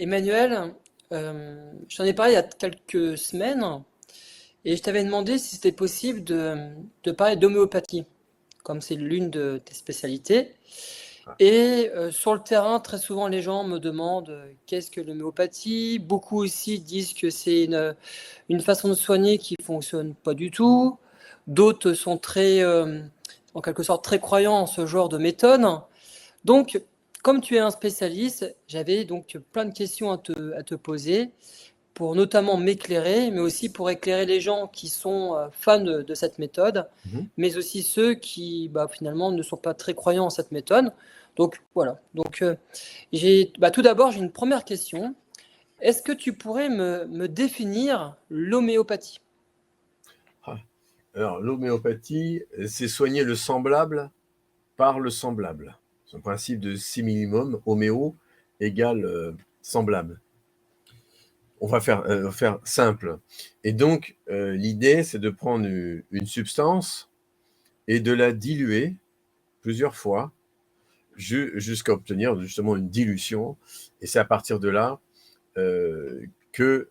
Emmanuel, je t'en ai parlé il y a quelques semaines et je t'avais demandé si c'était possible de parler d'homéopathie, comme c'est l'une de tes spécialités. Et sur le terrain, très souvent, les gens me demandent qu'est-ce que l'homéopathie. Beaucoup aussi disent que c'est une façon de soigner qui fonctionne pas du tout. D'autres sont en quelque sorte, très croyants en ce genre de méthode. Donc, comme tu es un spécialiste, j'avais donc plein de questions à te poser pour notamment m'éclairer, mais aussi pour éclairer les gens qui sont fans de cette méthode, Mhm. mais aussi ceux qui finalement ne sont pas très croyants en cette méthode. Donc voilà. Donc tout d'abord, j'ai une première question. Est-ce que tu pourrais me définir l'homéopathie? Ah. Alors, l'homéopathie, c'est soigner le semblable par le semblable. C'est un principe de similimum, homéo égale semblable. On va faire simple. Et donc, l'idée, c'est de prendre une substance et de la diluer plusieurs fois jusqu'à obtenir justement une dilution. Et c'est à partir de là que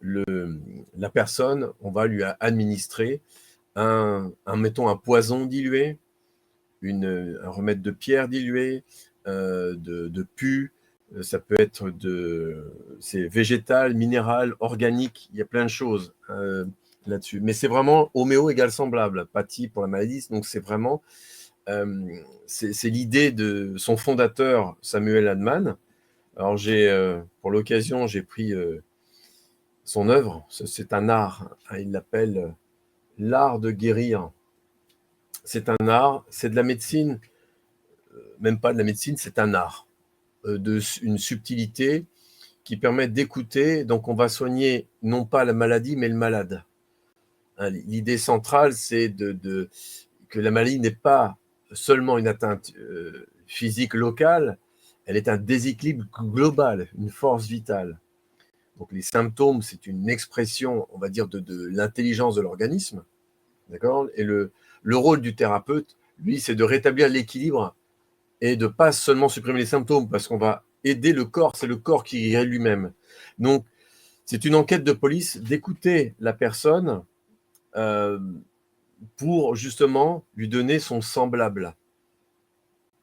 la personne, on va lui administrer mettons, un poison dilué, un remède de pierre dilué, de pu, ça peut être c'est végétal, minéral, organique, il y a plein de choses là-dessus. Mais c'est vraiment homéo égale semblable, pathie pour la maladie, donc c'est vraiment, c'est l'idée de son fondateur, Samuel Hahnemann. Alors pour l'occasion, j'ai pris son œuvre, c'est un art, hein, il l'appelle l'art de guérir. C'est un art, c'est de la médecine, même pas de la médecine, c'est un art, une subtilité qui permet d'écouter. Donc, on va soigner non pas la maladie, mais le malade. Hein, l'idée centrale, c'est que la maladie n'est pas seulement une atteinte physique locale, elle est un déséquilibre global, une force vitale. Donc, les symptômes, c'est une expression, on va dire, de l'intelligence de l'organisme. D'accord. Et le rôle du thérapeute, lui, c'est de rétablir l'équilibre et de pas seulement supprimer les symptômes, parce qu'on va aider le corps, c'est le corps qui guérit lui-même. Donc, c'est une enquête de police d'écouter la personne euh, pour justement lui donner son semblable.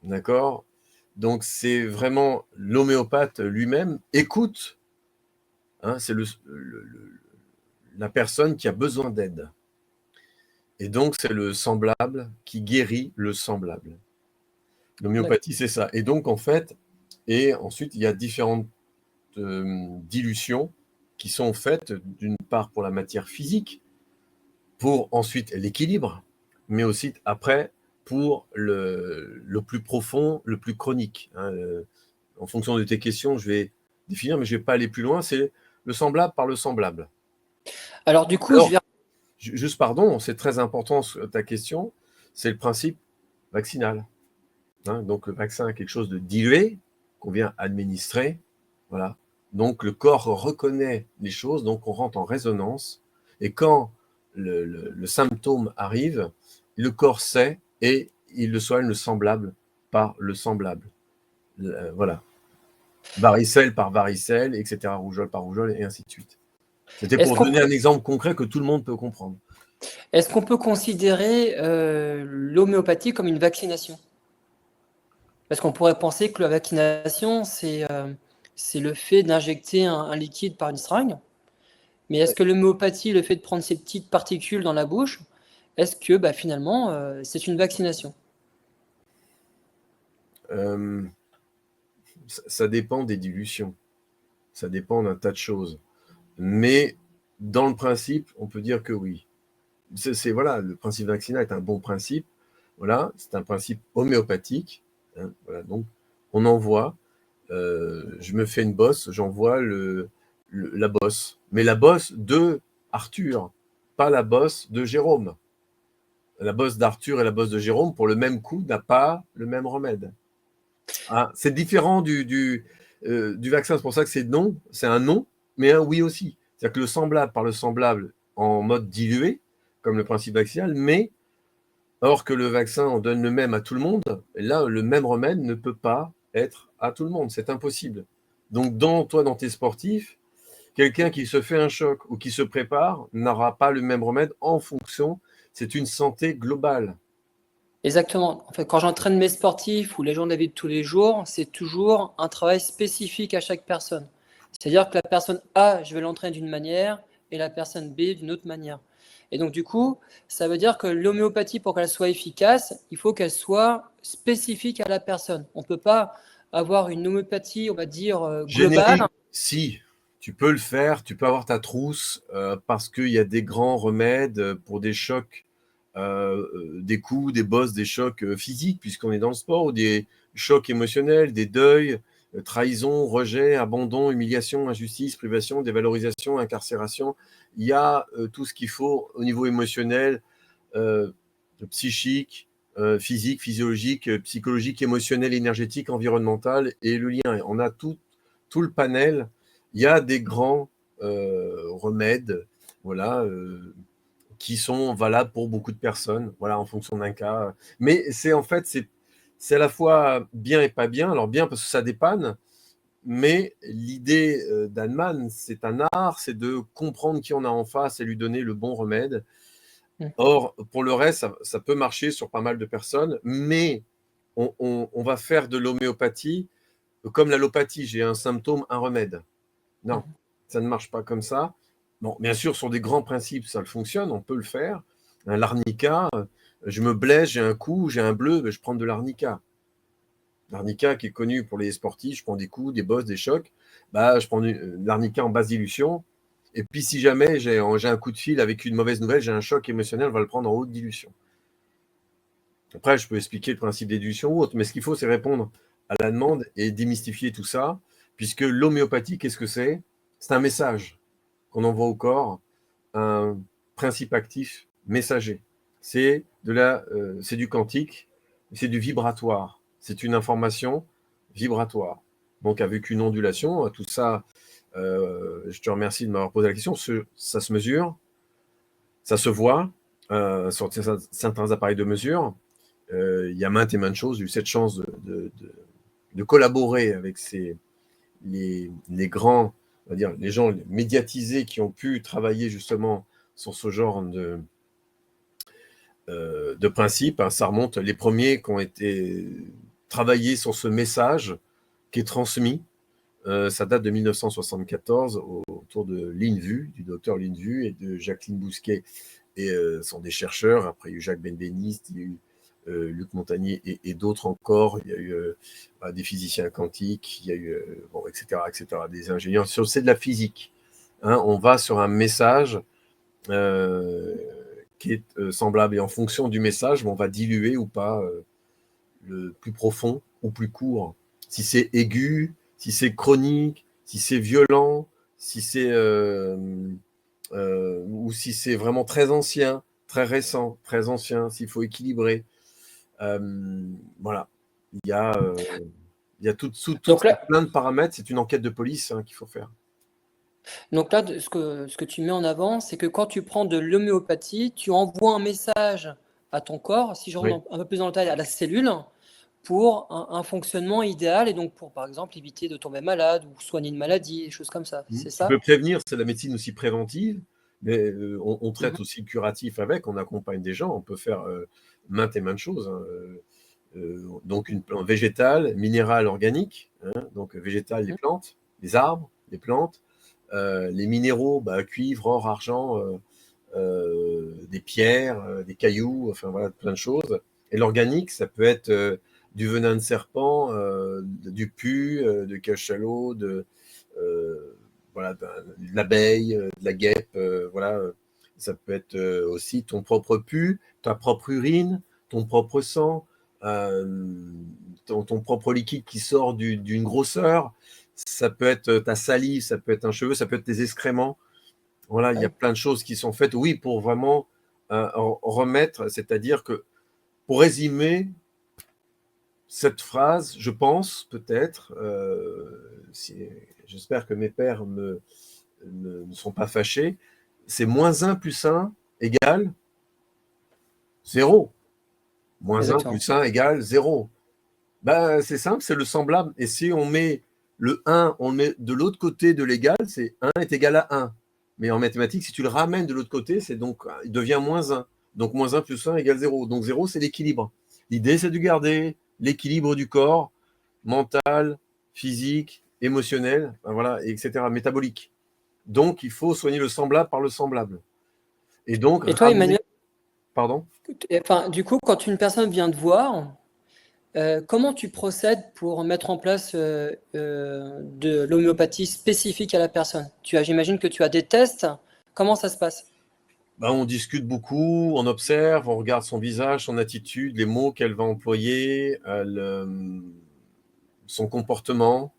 D'accord. Donc, c'est vraiment l'homéopathe lui-même écoute, hein, c'est la personne qui a besoin d'aide. Et donc, c'est le semblable qui guérit le semblable. L'homéopathie, c'est ça. Et donc, en fait, et ensuite, il y a différentes dilutions qui sont faites, d'une part pour la matière physique, pour ensuite l'équilibre, mais aussi après pour le plus profond, le plus chronique. Hein. En fonction de tes questions, je vais définir, mais je ne vais pas aller plus loin. C'est le semblable par le semblable. Alors du coup, je Alors, vais... juste pardon, c'est très important ta question, c'est le principe vaccinal. Hein. Donc le vaccin est quelque chose de dilué qu'on vient administrer. Voilà. Donc le corps reconnaît les choses, donc on rentre en résonance. Et quand le symptôme arrive, le corps sait et il le soigne le semblable par le semblable. Voilà. Varicelle par varicelle, etc. Rougeole par rougeole, et ainsi de suite. C'était Est-ce pour qu'on donner un exemple concret que tout le monde peut comprendre. est-ce qu'on peut considérer l'homéopathie comme une vaccination? Parce qu'on pourrait penser que la vaccination, c'est le fait d'injecter un liquide par une seringue. Mais est-ce que l'homéopathie, le fait de prendre ces petites particules dans la bouche, est-ce que finalement, c'est une vaccination? Euh, ça dépend des dilutions. Ça dépend d'un tas de choses. Mais dans le principe, on peut dire que oui. Voilà, le principe vaccinal est un bon principe. Voilà, c'est un principe homéopathique. Hein, voilà, donc, on envoie. Je me fais une bosse, j'envoie la bosse. Mais la bosse de Arthur, pas la bosse de Jérôme. La bosse d'Arthur et la bosse de Jérôme, pour le même coup, n'a pas le même remède. Ah, c'est différent du vaccin. C'est pour ça que c'est un non, mais un oui aussi. C'est-à-dire que le semblable par le semblable en mode dilué, comme le principe vaccinal, mais or que le vaccin en donne le même à tout le monde, et là, le même remède ne peut pas être à tout le monde. C'est impossible. Donc, dans tes sportifs, quelqu'un qui se fait un choc ou qui se prépare n'aura pas le même remède en fonction. C'est une santé globale. Exactement. En fait, quand j'entraîne mes sportifs ou les gens de la vie de tous les jours, c'est toujours un travail spécifique à chaque personne. C'est-à-dire que la personne A, je vais l'entraîner d'une manière et la personne B d'une autre manière. Et donc, du coup, ça veut dire que l'homéopathie, pour qu'elle soit efficace, il faut qu'elle soit spécifique à la personne. On ne peut pas avoir une homéopathie, on va dire, globale. Générique, si, tu peux le faire, tu peux avoir ta trousse parce qu'il y a des grands remèdes pour des chocs, des coups, des bosses, des chocs physiques, puisqu'on est dans le sport, ou des chocs émotionnels, des deuils, trahison, rejet, abandon, humiliation, injustice, privation, dévalorisation, incarcération. Il y a tout ce qu'il faut au niveau émotionnel, euh, psychique, physique, physiologique, psychologique, émotionnel, énergétique, environnemental, et le lien. On a tout le panel. Il y a des grands remèdes, voilà, qui sont valables pour beaucoup de personnes, voilà, en fonction d'un cas. Mais c'est en fait, c'est à la fois bien et pas bien. Alors bien parce que ça dépanne, mais l'idée d'Hahnemann, c'est un art, c'est de comprendre qui on a en face et lui donner le bon remède. Or, pour le reste, ça peut marcher sur pas mal de personnes, mais on va faire de l'homéopathie comme l'allopathie. J'ai un symptôme, un remède. Non, ça ne marche pas comme ça. Bon, bien sûr, sur des grands principes, ça fonctionne, on peut le faire. Un l'arnica, je me blesse, j'ai un coup, j'ai un bleu, ben, je prends de l'arnica. L'arnica qui est connu pour les sportifs, je prends des coups, des bosses, des chocs. Bah, je prends l'arnica en basse dilution. Et puis, si jamais j'ai un coup de fil avec une mauvaise nouvelle, j'ai un choc émotionnel, on va le prendre en haute dilution. Après, je peux expliquer le principe d'édition ou autre, mais ce qu'il faut, c'est répondre à la demande et démystifier tout ça, puisque l'homéopathie, qu'est-ce que c'est? C'est un message qu'on envoie au corps, un principe actif messager. C'est du quantique, c'est du vibratoire. C'est une information vibratoire. Donc, avec une ondulation, tout ça, je te remercie de m'avoir posé la question. Ça se mesure, ça se voit sur certains appareils de mesure. Il y a maintes et maintes choses. J'ai eu cette chance de collaborer avec les grands, on va dire, les gens médiatisés qui ont pu travailler justement sur ce genre de principe. Hein. Ça remonte, les premiers qui ont été travaillés sur ce message qui est transmis. Ça date de 1974 autour de Linvu, du docteur Linvu et de Jacqueline Bousquet. Et sont des chercheurs. Après, il y a eu Jacques Benveniste, il y a eu Luc Montagnier et d'autres encore. Il y a eu des physiciens quantiques, il y a eu, bon, etc., des ingénieurs. C'est de la physique. Hein, on va sur un message qui est semblable. Et en fonction du message, on va diluer ou pas le plus profond ou plus court. Si c'est aigu, si c'est chronique, si c'est violent, si c'est ou si c'est vraiment très ancien, très récent, très ancien, s'il faut équilibrer. Voilà. Il y a, euh, il y a Donc là, plein de paramètres. C'est une enquête de police hein, qu'il faut faire. Donc là, ce que tu mets en avant, c'est que quand tu prends de l'homéopathie, tu envoies un message à ton corps, si je rentre Oui. un peu plus dans le détail, à la cellule, pour un fonctionnement idéal et donc pour, par exemple, éviter de tomber malade ou soigner une maladie, des choses comme ça. C'est Tu peux ça? prévenir, c'est la médecine aussi préventive, mais on Mhm. traite aussi le curatif avec, on accompagne des gens, on peut faire maintes et maintes choses. Hein. Donc une plante végétale, minérale, organique, hein, donc végétale, les Mhm. plantes, les arbres, les plantes, les minéraux, bah, cuivre, or, argent, des pierres, des cailloux, enfin voilà, plein de choses. Et l'organique, ça peut être du venin de serpent, du pu, de cachalot, euh, voilà, de l'abeille, de la guêpe, voilà. Ça peut être aussi ton propre pu, ta propre urine, ton propre sang, euh, ton propre liquide qui sort d'une grosseur. Ça peut être ta salive, ça peut être un cheveu, ça peut être tes excréments. Voilà, il y a Ouais. plein de choses qui sont faites, oui, pour vraiment remettre, c'est-à-dire que, pour résumer cette phrase, je pense, peut-être, j'espère que mes pères ne sont pas fâchés, c'est moins un plus un égale 0. Moins un Exactement. plus un égale 0. Ben, c'est simple, c'est le semblable. Et si on met Le 1, on le met de l'autre côté de l'égal, c'est 1 est égal à 1. Mais en mathématiques, si tu le ramènes de l'autre côté, c'est donc, il devient moins 1. Donc moins 1 plus 1 égale 0. Donc 0, c'est l'équilibre. L'idée, c'est de garder l'équilibre du corps, mental, physique, émotionnel, voilà, etc., métabolique. Donc, il faut soigner le semblable par le semblable. Et donc, Et toi, Emmanuel, Pardon? enfin, du coup, quand une personne vient te voir, comment tu procèdes pour mettre en place de l'homéopathie spécifique à la personne? J'imagine que tu as des tests. Comment ça se passe? Ben, on discute beaucoup, on observe, on regarde son visage, son attitude, les mots qu'elle va employer, son comportement,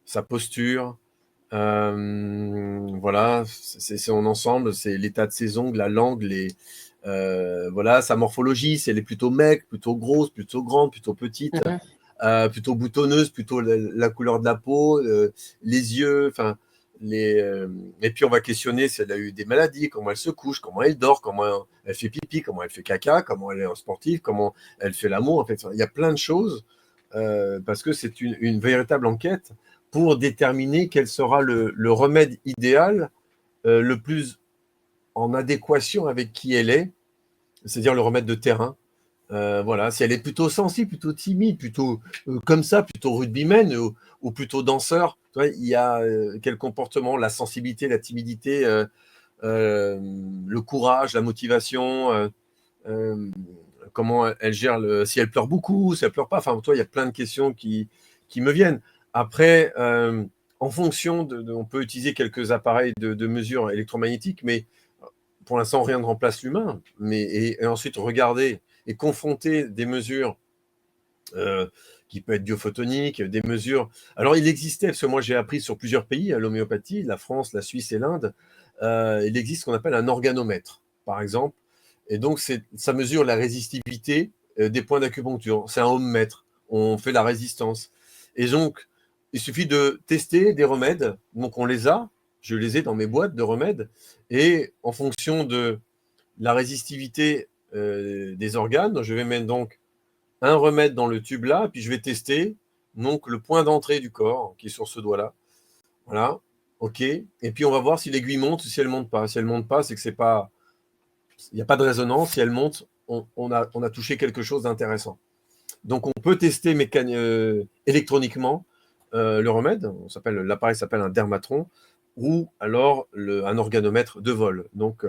sa posture. Voilà, c'est son ensemble, c'est l'état de ses ongles, la langue, voilà, sa morphologie, si elle est plutôt maigre, plutôt grosse, plutôt grande, plutôt petite, Mhm. plutôt boutonneuse, plutôt la couleur de la peau, les yeux, enfin, et puis on va questionner si elle a eu des maladies, comment elle se couche, comment elle dort, comment elle fait pipi, comment elle fait caca, comment elle est en sportif, comment elle fait l'amour. En fait, il y a plein de choses parce que c'est une véritable enquête pour déterminer quel sera le remède idéal, le plus en adéquation avec qui elle est, c'est-à-dire le remède de terrain. Voilà, si elle est plutôt sensible, plutôt timide, plutôt comme ça, plutôt rugbyman ou plutôt danseur, tu vois, il y a quel comportement, la sensibilité, la timidité, le courage, la motivation, euh, comment elle gère si elle pleure beaucoup, si elle pleure pas. Enfin, toi, il y a plein de questions qui me viennent. Après, en fonction on peut utiliser quelques appareils de mesure électromagnétiques, mais pour l'instant, rien ne remplace l'humain. Et ensuite, regarder et confronter des mesures euh, qui peuvent être biophotoniques, des mesures. Alors, il existait, parce que moi j'ai appris sur plusieurs pays, l'homéopathie, la France, la Suisse et l'Inde, il existe ce qu'on appelle un organomètre, par exemple. Et donc, ça mesure la résistivité des points d'acupuncture. C'est un ohmmètre. On fait la résistance. Et donc, il suffit de tester des remèdes. Donc, on les a. Je les ai dans mes boîtes de remèdes. Et en fonction de la résistivité des organes, je vais mettre donc un remède dans le tube là, puis je vais tester donc le point d'entrée du corps qui est sur ce doigt-là. Voilà, ok. Et puis on va voir si l'aiguille monte ou si elle monte pas. Si elle monte pas, c'est que c'est pas, il n'y a pas de résonance. Si elle monte, on a touché quelque chose d'intéressant. Donc on peut tester électroniquement le remède. L'appareil s'appelle un dermatron ou alors un organomètre de vol. Donc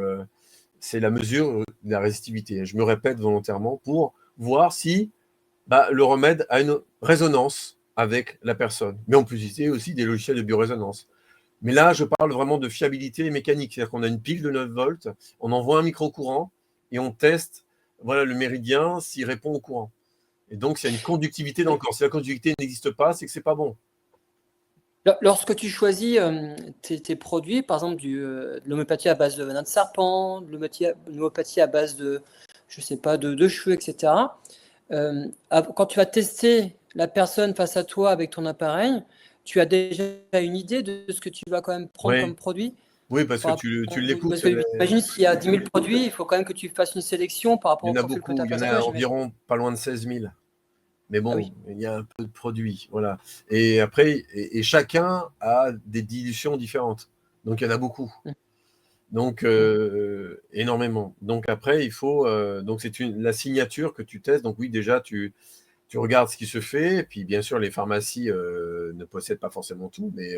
c'est la mesure de la résistivité. Je me répète volontairement pour voir si le remède a une résonance avec la personne. Mais on peut utiliser aussi des logiciels de biorésonance. Mais là, je parle vraiment de fiabilité mécanique. C'est-à-dire qu'on a une pile de 9 volts, on envoie un micro-courant et on teste voilà, le méridien s'il répond au courant. Et donc, s'il y a une conductivité dans le corps. Si la conductivité n'existe pas, c'est que c'est pas bon. Lorsque tu choisis tes produits, par exemple de l'homéopathie à base de venin de serpent, de l'homéopathie à base de, je sais pas, de cheveux, etc. Quand tu vas tester la personne face à toi avec ton appareil, tu as déjà une idée de ce que tu vas quand même prendre Oui, comme produit oui, parce que par rapport tu parce l'écoutes. que j'imagine s'il y a 10 000 produits, il faut quand même que tu fasses une sélection par rapport Il y au en a profil que tu beaucoup. as Il y en face à a toi, j'imagine. environ pas loin de 16 000. Mais Ah bon, oui. il y a un peu de produits, voilà. Et après, et chacun a des dilutions différentes. Donc, il y en a beaucoup. Mm. Donc, Mm. énormément. Donc, après, il faut. Donc, c'est la signature que tu testes. Donc, oui, déjà, tu regardes ce qui se fait. Et puis, bien sûr, les pharmacies ne possèdent pas forcément tout. Mais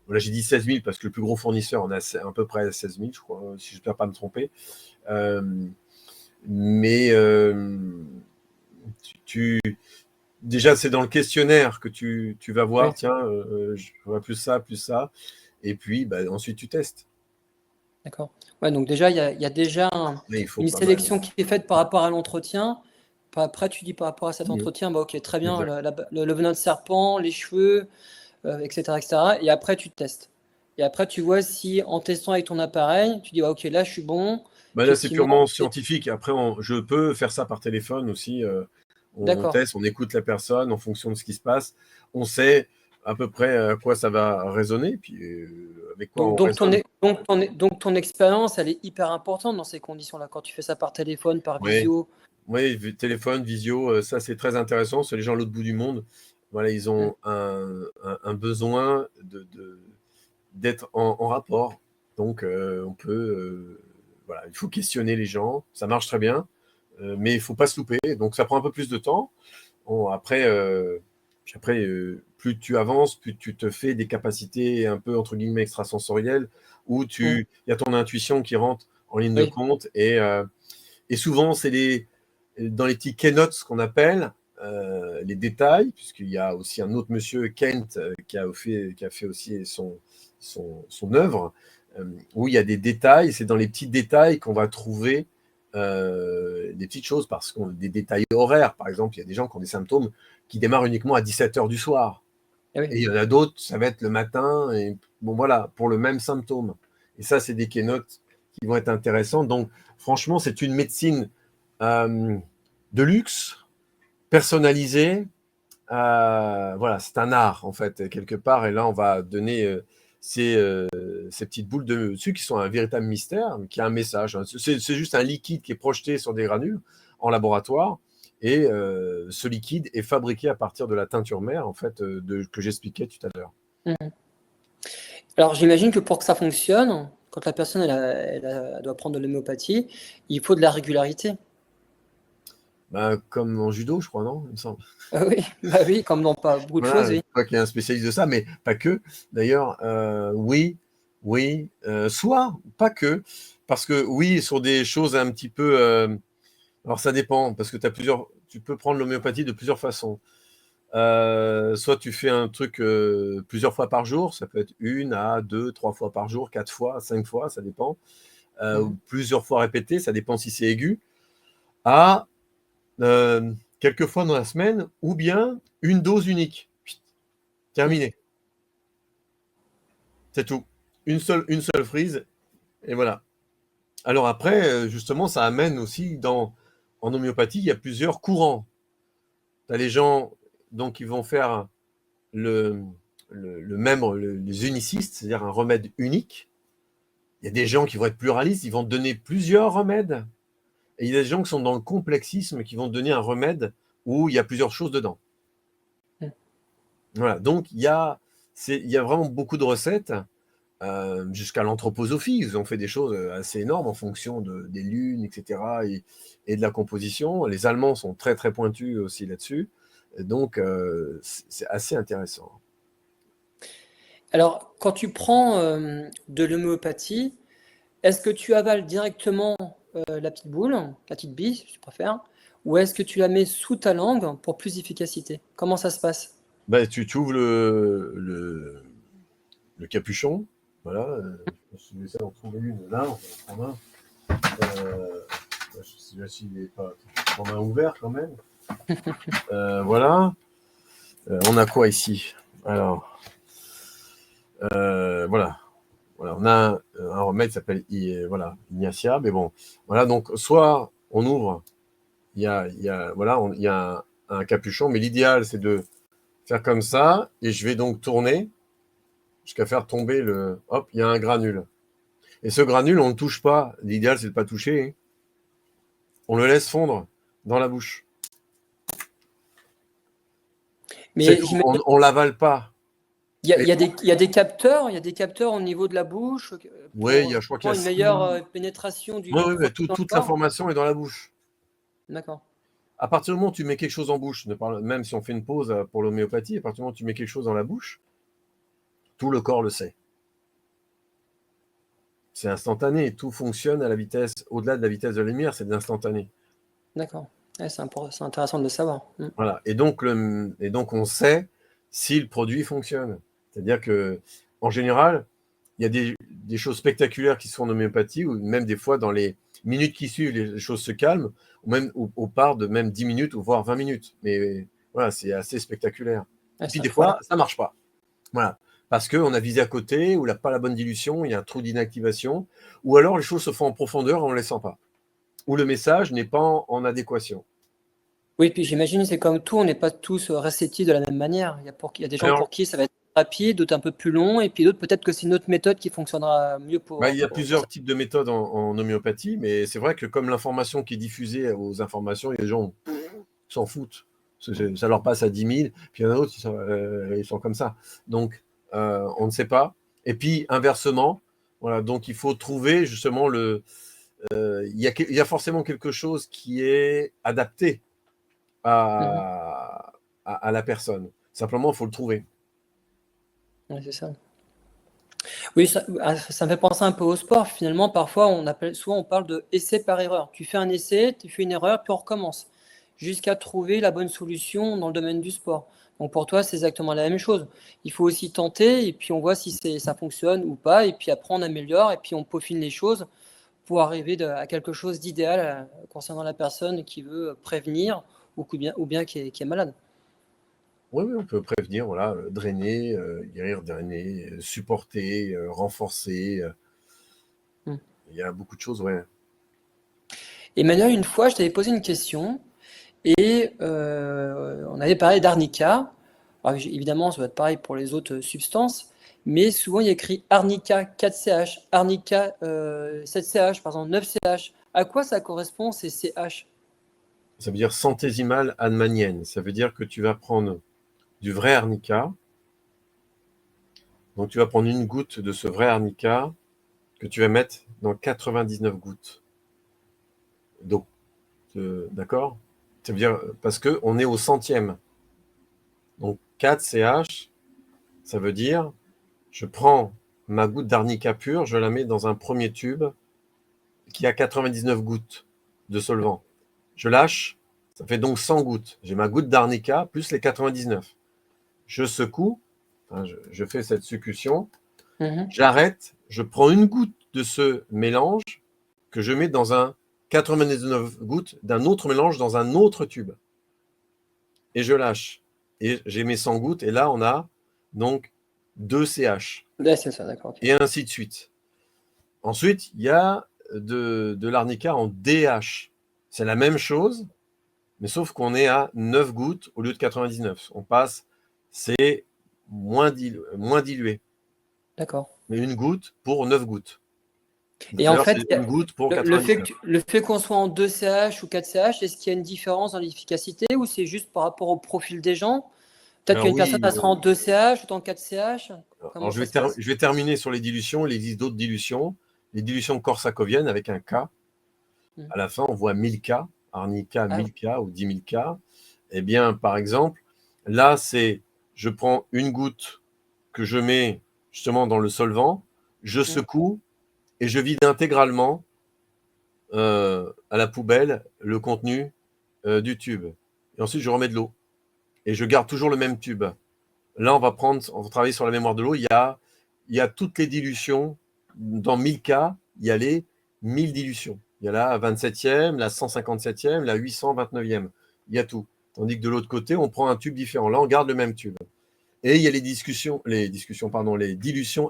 voilà, j'ai dit 16 000 parce que le plus gros fournisseur en a à peu près 16 000, je crois, si je ne peux pas me tromper. Euh, mais tu, déjà, c'est dans le questionnaire que tu vas Oui, voir, tiens, je vois plus ça. Et puis, ensuite, tu testes. d'accord. Ouais, donc déjà, il y a déjà Mais il faut une pas mal. sélection qui est faite par rapport à l'entretien. Après, tu dis par rapport à cet Mhm. entretien, bah ok, très bien, Exact. le venin de serpent, les cheveux, etc., etc. Et après, tu testes. Et après, tu vois si en testant avec ton appareil, tu dis, ah, ok, là, je suis bon. Là, c'est Effectivement, purement scientifique. Après, je peux faire ça par téléphone aussi. On d'accord. teste, on écoute la personne en fonction de ce qui se passe. On sait à peu près à quoi ça va résonner, puis avec quoi Donc, on donc, ton, résonne. e- donc, ton, e- donc ton expérience, elle est hyper importante dans ces conditions-là, quand tu fais ça par téléphone, par Oui, visio. oui, téléphone, visio, ça c'est très intéressant. C'est les gens à l'autre bout du monde. Voilà, ils ont un besoin d'être en rapport. Donc, on peut, voilà, il faut questionner les gens. Ça marche très bien, mais il ne faut pas se louper. Donc, ça prend un peu plus de temps. Bon, après, plus tu avances, plus tu te fais des capacités un peu, entre guillemets, extrasensorielles, où Mm. il y a ton intuition qui rentre en ligne de Oui. compte. Et souvent, c'est dans les petits keynotes, ce qu'on appelle les détails, puisqu'il y a aussi un autre monsieur, Kent, qui a fait aussi son œuvre, où il y a des détails. C'est dans les petits détails qu'on va trouver des petites choses, parce qu'on des détails horaires. Par exemple, il y a des gens qui ont des symptômes qui démarrent uniquement à 17h du soir. Ah oui. Et il y en a d'autres, ça va être le matin, et bon voilà, pour le même symptôme. Et ça, c'est des keynotes qui vont être intéressants. Donc, franchement, c'est une médecine euh, de luxe, personnalisée. Voilà, c'est un art, en fait, quelque part. Et là, on va donner ces petites boules de sucre qui sont un véritable mystère, qui a un message. C'est juste un liquide qui est projeté sur des granules en laboratoire. Et ce liquide est fabriqué à partir de la teinture mère, en fait, que j'expliquais tout à l'heure. Mm. Alors, j'imagine que pour que ça fonctionne, quand la personne elle doit prendre de l'homéopathie, il faut de la régularité. Ben, comme en judo, je crois, non? Il me semble. Ah oui, bah oui, comme dans pas beaucoup de Voilà, choses, je oui. crois qu'il y a un spécialiste de ça, mais pas que. D'ailleurs, oui, oui, soit, pas que, parce que oui, sur des choses un petit peu. Alors ça dépend, parce que tu peux prendre l'homéopathie de plusieurs façons. Soit tu fais un truc plusieurs fois par jour, ça peut être 1 à 2, 3 fois par jour, 4 fois, 5 fois, ça dépend. Ou Mhm. plusieurs fois répété, ça dépend si c'est aigu. À quelques fois dans la semaine, ou bien une dose unique. Mhm. Terminé. C'est tout. Une seule frise, et voilà. Alors après, justement, ça amène aussi en homéopathie, il y a plusieurs courants. Tu as les gens donc, qui vont faire le, les unicistes, c'est-à-dire un remède unique. Il y a des gens qui vont être pluralistes, ils vont donner plusieurs remèdes. Et il y a des gens qui sont dans le complexisme, qui vont donner un remède où il y a plusieurs choses dedans. Mhm. Voilà. Donc, il y a vraiment beaucoup de recettes. Jusqu'à l'anthroposophie, ils ont fait des choses assez énormes en fonction des lunes, etc., et de la composition. Les Allemands sont très très pointus aussi là-dessus, donc c'est assez intéressant. Alors, quand tu prends de l'homéopathie, est-ce que tu avales directement la petite boule, la petite bille, si tu préfères, ou est-ce que tu la mets sous ta langue pour plus d'efficacité? Comment ça se passe? Bah, tu ouvres le capuchon, voilà. Je vais essayer d'en trouver une là, on va en prendre un. Celui-là, s'il n'est pas. Je prends un ouvert quand même. Voilà. On a quoi ici? Alors, voilà. Voilà, on a un remède qui s'appelle voilà, Ignacia, mais bon, voilà, donc soit on ouvre, voilà, il y a un capuchon, mais l'idéal c'est de faire comme ça, et je vais donc tourner jusqu'à faire tomber hop, il y a un granule. Et ce granule, on ne touche pas, l'idéal c'est de ne pas toucher, hein. On le laisse fondre dans la bouche. C'est Mais tout, j'imagine on l'avale pas. Et il y a des capteurs, il y a des capteurs au niveau de la bouche ouais, pour je crois qu'il y a justement une meilleure 6. pénétration Ouais, du ouais, ouais, produit dans le toute corps. l'information est dans la bouche. D'accord. À partir du moment où tu mets quelque chose en bouche, même si on fait une pause pour l'homéopathie, à partir du moment où tu mets quelque chose dans la bouche, tout le corps le sait. C'est instantané, tout fonctionne à la vitesse, au-delà de la vitesse de la lumière, c'est de l'instantané. D'accord. Ouais, c'est intéressant de le savoir. Mm. Voilà. Et donc on sait si le produit fonctionne. C'est-à-dire que, en général, il y a des choses spectaculaires qui se font en homéopathie, ou même des fois dans les minutes qui suivent, les choses se calment, ou même au part de même 10 minutes ou voire 20 minutes. Mais voilà, c'est assez spectaculaire. Ouais, Et puis c'est des fois, incroyable. ça marche pas. Voilà. Parce qu'on a visé à côté, ou il n'a pas la bonne dilution, il y a un trou d'inactivation, ou alors les choses se font en profondeur en ne laissant pas. Ou le message n'est pas en adéquation. Oui, puis j'imagine c'est comme tout, on n'est pas tous réceptifs de la même manière. Il y a des gens Alors, pour qui ça va être rapide, d'autres un peu plus long, et puis d'autres peut-être que c'est une autre méthode qui fonctionnera mieux il y a pour plusieurs ça. types de méthodes en homéopathie, mais c'est vrai que comme l'information qui est diffusée aux informations, les gens s'en foutent. Ça leur passe à 10 000, puis il y en a d'autres, ils sont comme ça. Donc, on ne sait pas. Et puis, inversement, voilà, donc il faut trouver justement il y a forcément quelque chose qui est adapté Mhm. à la personne. Simplement, il faut le trouver. Ouais, c'est ça. Oui, ça me fait penser un peu au sport. Finalement, parfois, souvent on parle de essai par erreur. Tu fais un essai, tu fais une erreur, puis on recommence, jusqu'à trouver la bonne solution dans le domaine du sport. Donc pour toi, c'est exactement la même chose. Il faut aussi tenter, et puis on voit si ça fonctionne ou pas, et puis après on améliore, et puis on peaufine les choses pour arriver à quelque chose d'idéal concernant la personne qui veut prévenir ou bien qui est malade. Oui, oui, on peut prévenir, voilà, drainer, guérir, drainer, supporter, renforcer. Hmm. Il y a beaucoup de choses, ouais. Emmanuel, une fois, je t'avais posé une question. Et on avait parlé d'arnica. Alors, évidemment, ça va être pareil pour les autres substances, mais souvent il y a écrit arnica 4CH, arnica 7CH, par exemple 9CH. À quoi ça correspond ces CH? Ça veut dire centésimale hahnemannienne. Ça veut dire que tu vas prendre du vrai arnica. Donc, tu vas prendre une goutte de ce vrai arnica que tu vas mettre dans 99 gouttes d'eau. D'accord? Ça veut dire parce qu'on est au centième. Donc, 4CH, ça veut dire je prends ma goutte d'arnica pure, je la mets dans un premier tube qui a 99 gouttes de solvant. Je lâche, ça fait donc 100 gouttes. J'ai ma goutte d'arnica plus les 99. Je secoue, enfin, je fais cette succution, Mhm. j'arrête, je prends une goutte de ce mélange que je mets dans un 99 gouttes d'un autre mélange dans un autre tube. Et je lâche. Et j'ai mes 100 gouttes, et là, on a donc 2 CH. Ouais, c'est ça, d'accord. Ok. Et ainsi de suite. Ensuite, il y a de l'arnica en DH. C'est la même chose, mais sauf qu'on est à 9 gouttes au lieu de 99. On passe, c'est moins dilué. D'accord. Mais une goutte pour 9 gouttes. Tout Et à en l'heure, fait, c'est une goutte pour le fait 99. le fait qu'on soit en 2CH ou 4CH, est-ce qu'il y a une différence dans l'efficacité ou c'est juste par rapport au profil des gens? Peut-être Alors qu'une personne oui, elle sera en 2CH ou en 4CH. alors Comment ça se passe? je vais terminer sur les dilutions. Il existe d'autres dilutions. Les dilutions corsacoviennes avec un K. Hmm. À la fin, on voit 1000 K, arnica Ah, 1000 K ou 10 000 K. Eh bien, par exemple, là, c'est je prends une goutte que je mets justement dans le solvant, je hmm. secoue et je vide intégralement à la poubelle le contenu du tube. Et ensuite, je remets de l'eau. Et je garde toujours le même tube. Là, on va travailler sur la mémoire de l'eau. Il y a toutes les dilutions. Dans 1000 cas, il y a les 1000 dilutions. Il y a la 27e, la 157e, la 829e. Il y a tout. Tandis que de l'autre côté, on prend un tube différent. Là, on garde le même tube. Et il y a les dilutions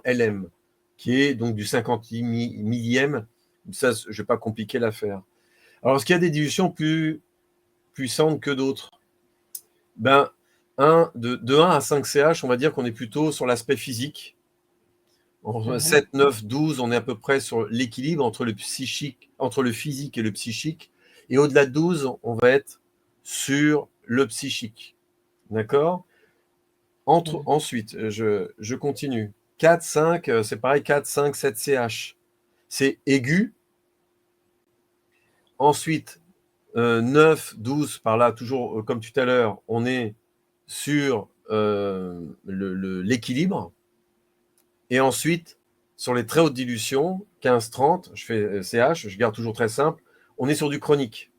LM, qui est donc du 50 millième. Ça, je ne vais pas compliquer l'affaire. Alors, est-ce qu'il y a des dilutions plus puissantes que d'autres? Ben, de 1 à 5 CH, on va dire qu'on est plutôt sur l'aspect physique. Entre Mhm. 7, 9, 12, on est à peu près sur l'équilibre entre le psychique, entre le physique et le psychique. Et au-delà de 12, on va être sur le psychique. D'accord? Mhm. Ensuite, je continue. 4, 5, c'est pareil, 4, 5, 7 CH. C'est aigu. Ensuite, 9, 12, par là, toujours comme tout à l'heure, on est sur l'équilibre. Et ensuite, sur les très hautes dilutions, 15, 30, je fais CH, je garde toujours très simple, on est sur du chronique.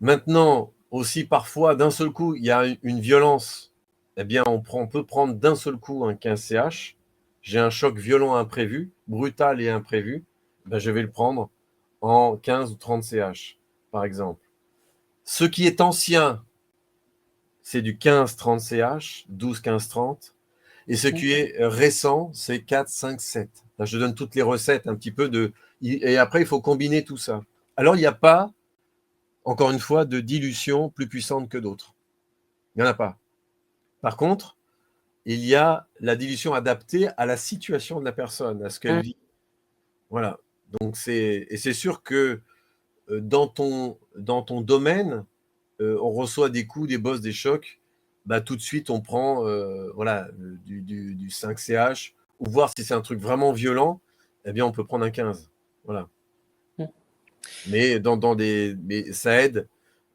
Maintenant, aussi parfois, d'un seul coup, il y a une violence. Eh bien, on peut prendre d'un seul coup un 15 CH. J'ai un choc violent imprévu, brutal et imprévu. Ben, je vais le prendre en 15 ou 30 CH, par exemple. Ce qui est ancien, c'est du 15-30 CH, 12-15-30. Et ce qui est récent, c'est 4, 5, 7. Là, je donne toutes les recettes un petit peu de. Et après, il faut combiner tout ça. Alors, il n'y a pas, encore une fois, de dilution plus puissante que d'autres. Il n'y en a pas. Par contre, il y a la dilution adaptée à la situation de la personne, à ce qu'elle Mhm. vit. Voilà. Donc, et c'est sûr que dans ton domaine, on reçoit des coups, des bosses, des chocs, bah, tout de suite, on prend du 5CH, ou voir si c'est un truc vraiment violent, eh bien, on peut prendre un 15. Voilà. Mm. Mais mais ça aide.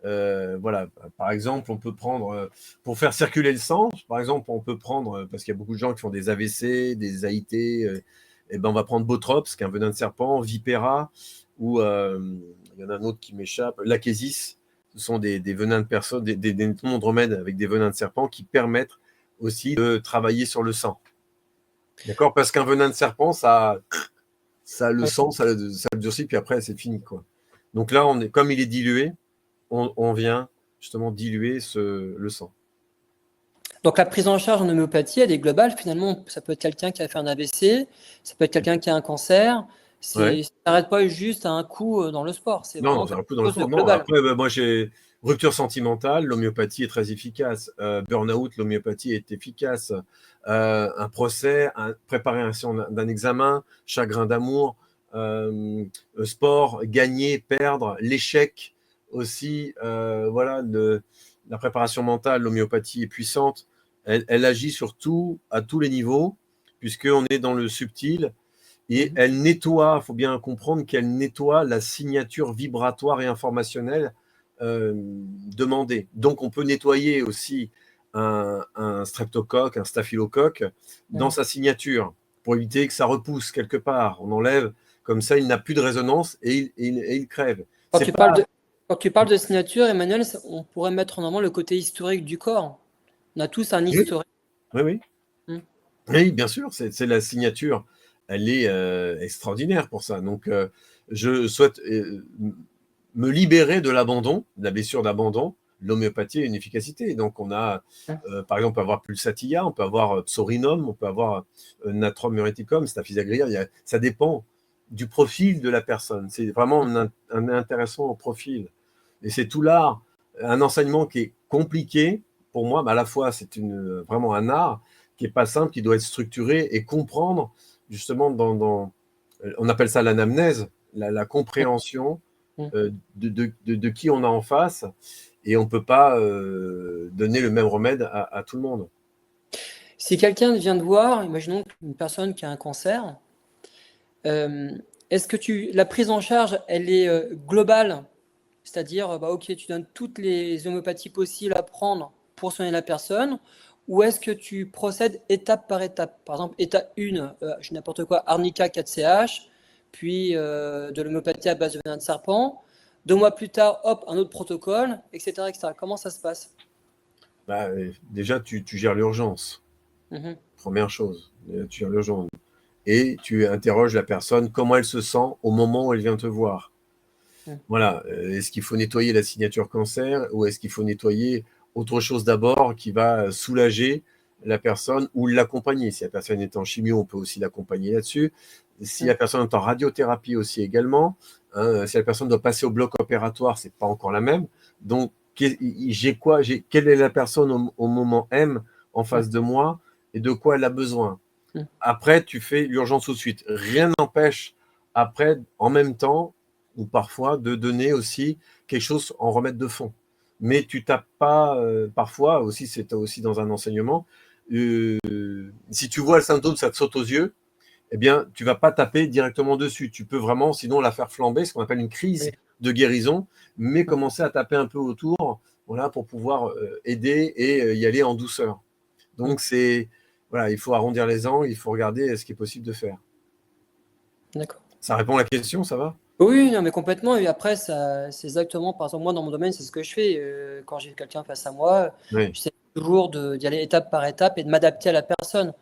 Voilà. Par exemple, on peut prendre, pour faire circuler le sang, par exemple, on peut prendre, parce qu'il y a beaucoup de gens qui font des AVC, des AIT, et ben on va prendre Botrops, qui est un venin de serpent, Vipera, ou il y en a un autre qui m'échappe, Lachesis. Ce sont des venins de personnes, des noms de remèdes avec des venins de serpent qui permettent aussi de travailler sur le sang. D'accord? Parce qu'un venin de serpent, ça le Ouais. sang, ça le durcit, puis après, c'est fini, quoi. Donc là, comme il est dilué, on vient justement diluer le sang. Donc la prise en charge en homéopathie, elle est globale. Finalement, ça peut être quelqu'un qui a fait un AVC, ça peut être quelqu'un qui a un cancer. Ouais. Ça n'arrête pas juste à un coup dans le sport. C'est Non, vraiment c'est un quelque coup dans le chose de sport. Non, global. après, moi, j'ai rupture sentimentale, l'homéopathie est très efficace. Burn-out, l'homéopathie est efficace. Un procès, préparation d'un examen, chagrin d'amour, sport, gagner, perdre, l'échec aussi. Voilà, la préparation mentale, l'homéopathie est puissante. Elle agit surtout à tous les niveaux, puisqu'on est dans le subtil. Et elle nettoie, il faut bien comprendre qu'elle nettoie la signature vibratoire et informationnelle demandée. Donc, on peut nettoyer aussi un streptocoque, un staphylocoque dans sa signature pour éviter que ça repousse quelque part. On enlève, comme ça, il n'a plus de résonance et il crève. Quand C'est tu pas. parles de, quand tu parles de signature, Emmanuel, on pourrait mettre en avant le côté historique du corps. On a tous un Oui, historique. oui, oui. Hmm. Oui, bien sûr, c'est la signature. Elle est extraordinaire pour ça. Donc, je souhaite me libérer de l'abandon, de la blessure d'abandon. L'homéopathie a une efficacité. Donc, on a, par exemple, on peut avoir pulsatilla, on peut avoir psorinum, on peut avoir natrum muriaticum, staphysagria. Ça dépend du profil de la personne. C'est vraiment un intéressant au profil. Et c'est tout l'art. Un enseignement qui est compliqué, pour moi, mais à la fois, c'est vraiment un art qui n'est pas simple, qui doit être structuré et comprendre, justement, on appelle ça l'anamnèse, la compréhension Hmm. de qui on a en face, et on ne peut pas donner le même remède à tout le monde. Si quelqu'un vient te voir, imaginons une personne qui a un cancer, euh, est-ce que la prise en charge, elle est globale? C'est-à-dire, bah, ok, tu donnes toutes les homéopathies possibles à prendre pour soigner la personne, ou est-ce que tu procèdes étape par étape? Par exemple, étape 1, je dis n'importe quoi, arnica 4CH, puis de l'homéopathie à base de venin de serpent. 2 mois plus tard, hop, un autre protocole, etc., etc. Comment ça se passe? Bah, déjà, tu gères l'urgence, Mhm. première chose. Tu gères l'urgence. Et tu interroges la personne, comment elle se sent au moment où elle vient te voir. Mhm. Voilà, est-ce qu'il faut nettoyer la signature cancer ou est-ce qu'il faut nettoyer autre chose d'abord qui va soulager la personne ou l'accompagner? Si la personne est en chimio, on peut aussi l'accompagner là-dessus. Si la personne est en radiothérapie aussi également, hein, si la personne doit passer au bloc opératoire, c'est pas encore la même. Donc, quelle est la personne au moment M en face de moi et de quoi elle a besoin? Mhm. Après, tu fais l'urgence tout de suite. Rien n'empêche, après, en même temps, ou parfois, de donner aussi quelque chose en remède de fond. Mais tu tapes pas, parfois, aussi, c'est aussi dans un enseignement, si tu vois le symptôme, ça te saute aux yeux, eh bien, tu vas pas taper directement dessus. Tu peux vraiment, sinon, la faire flamber, ce qu'on appelle une Oui. crise de guérison, mais commencer à taper un peu autour, voilà, pour pouvoir aider et y aller en douceur. Mhm. Donc, voilà, il faut arrondir les angles, il faut regarder ce qui est possible de faire. D'accord. Ça répond à la question, ça va? Oui, non, mais complètement. Et après, ça, c'est exactement, par exemple, moi, dans mon domaine, c'est ce que je fais. Quand j'ai quelqu'un face à moi, Oui. j'essaie toujours d'y aller étape par étape et de m'adapter à la personne.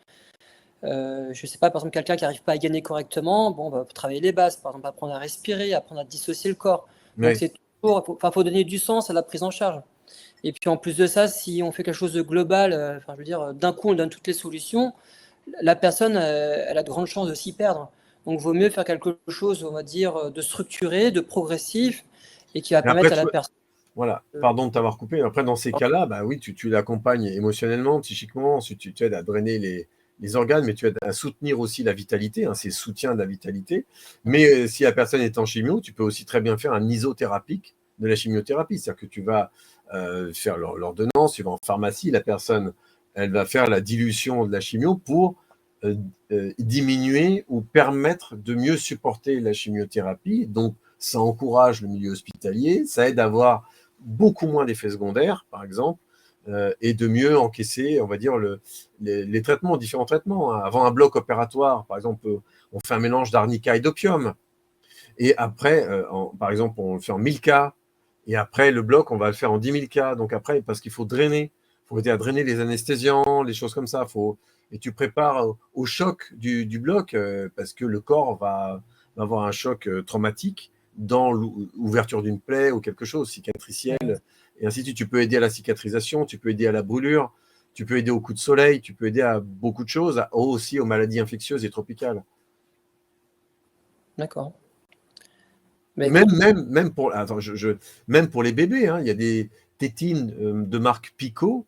Je sais pas, par exemple, quelqu'un qui n'arrive pas à gagner correctement, bon, bah, faut travailler les bases, par exemple, apprendre à respirer, apprendre à dissocier le corps. Donc, Oui. c'est toujours, faut donner du sens à la prise en charge. Et puis, en plus de ça, si on fait quelque chose de global, enfin, je veux dire, d'un coup, on donne toutes les solutions, la personne, elle a de grandes chances de s'y perdre. Donc, vaut mieux faire quelque chose, on va dire, de structuré, de progressif, et qui va Mais après, permettre à la personne. voilà, pardon de t'avoir coupé. Après, dans ces cas-là, bah oui, tu l'accompagnes émotionnellement, psychiquement, ensuite tu aides à drainer les organes, mais tu aides à soutenir aussi la vitalité, hein, c'est le soutien de la vitalité. Mais si la personne est en chimio, tu peux aussi très bien faire un isothérapique de la chimiothérapie, c'est-à-dire que tu vas faire l'ordonnance, tu vas en pharmacie, la personne, elle va faire la dilution de la chimio pour diminuer ou permettre de mieux supporter la chimiothérapie. Donc, ça encourage le milieu hospitalier, ça aide à avoir beaucoup moins d'effets secondaires, par exemple, et de mieux encaisser, on va dire, les traitements, différents traitements. Avant un bloc opératoire, par exemple, on fait un mélange d'arnica et d'opium. Et après, par exemple, on le fait en 1000 cas. Et après, le bloc, on va le faire en 10 000 cas. Donc après, parce qu'il faut drainer. Il faut aider à drainer les anesthésiants, les choses comme ça. Et tu prépares au choc du bloc parce que le corps va avoir un choc traumatique dans l'ouverture d'une plaie ou quelque chose, cicatriciel. Et ainsi de suite. Tu peux aider à la cicatrisation, tu peux aider à la brûlure, tu peux aider au coup de soleil, tu peux aider à beaucoup de choses, aussi aux maladies infectieuses et tropicales. D'accord. Même pour, attends, même pour les bébés, hein, il y a des tétines de marque Pico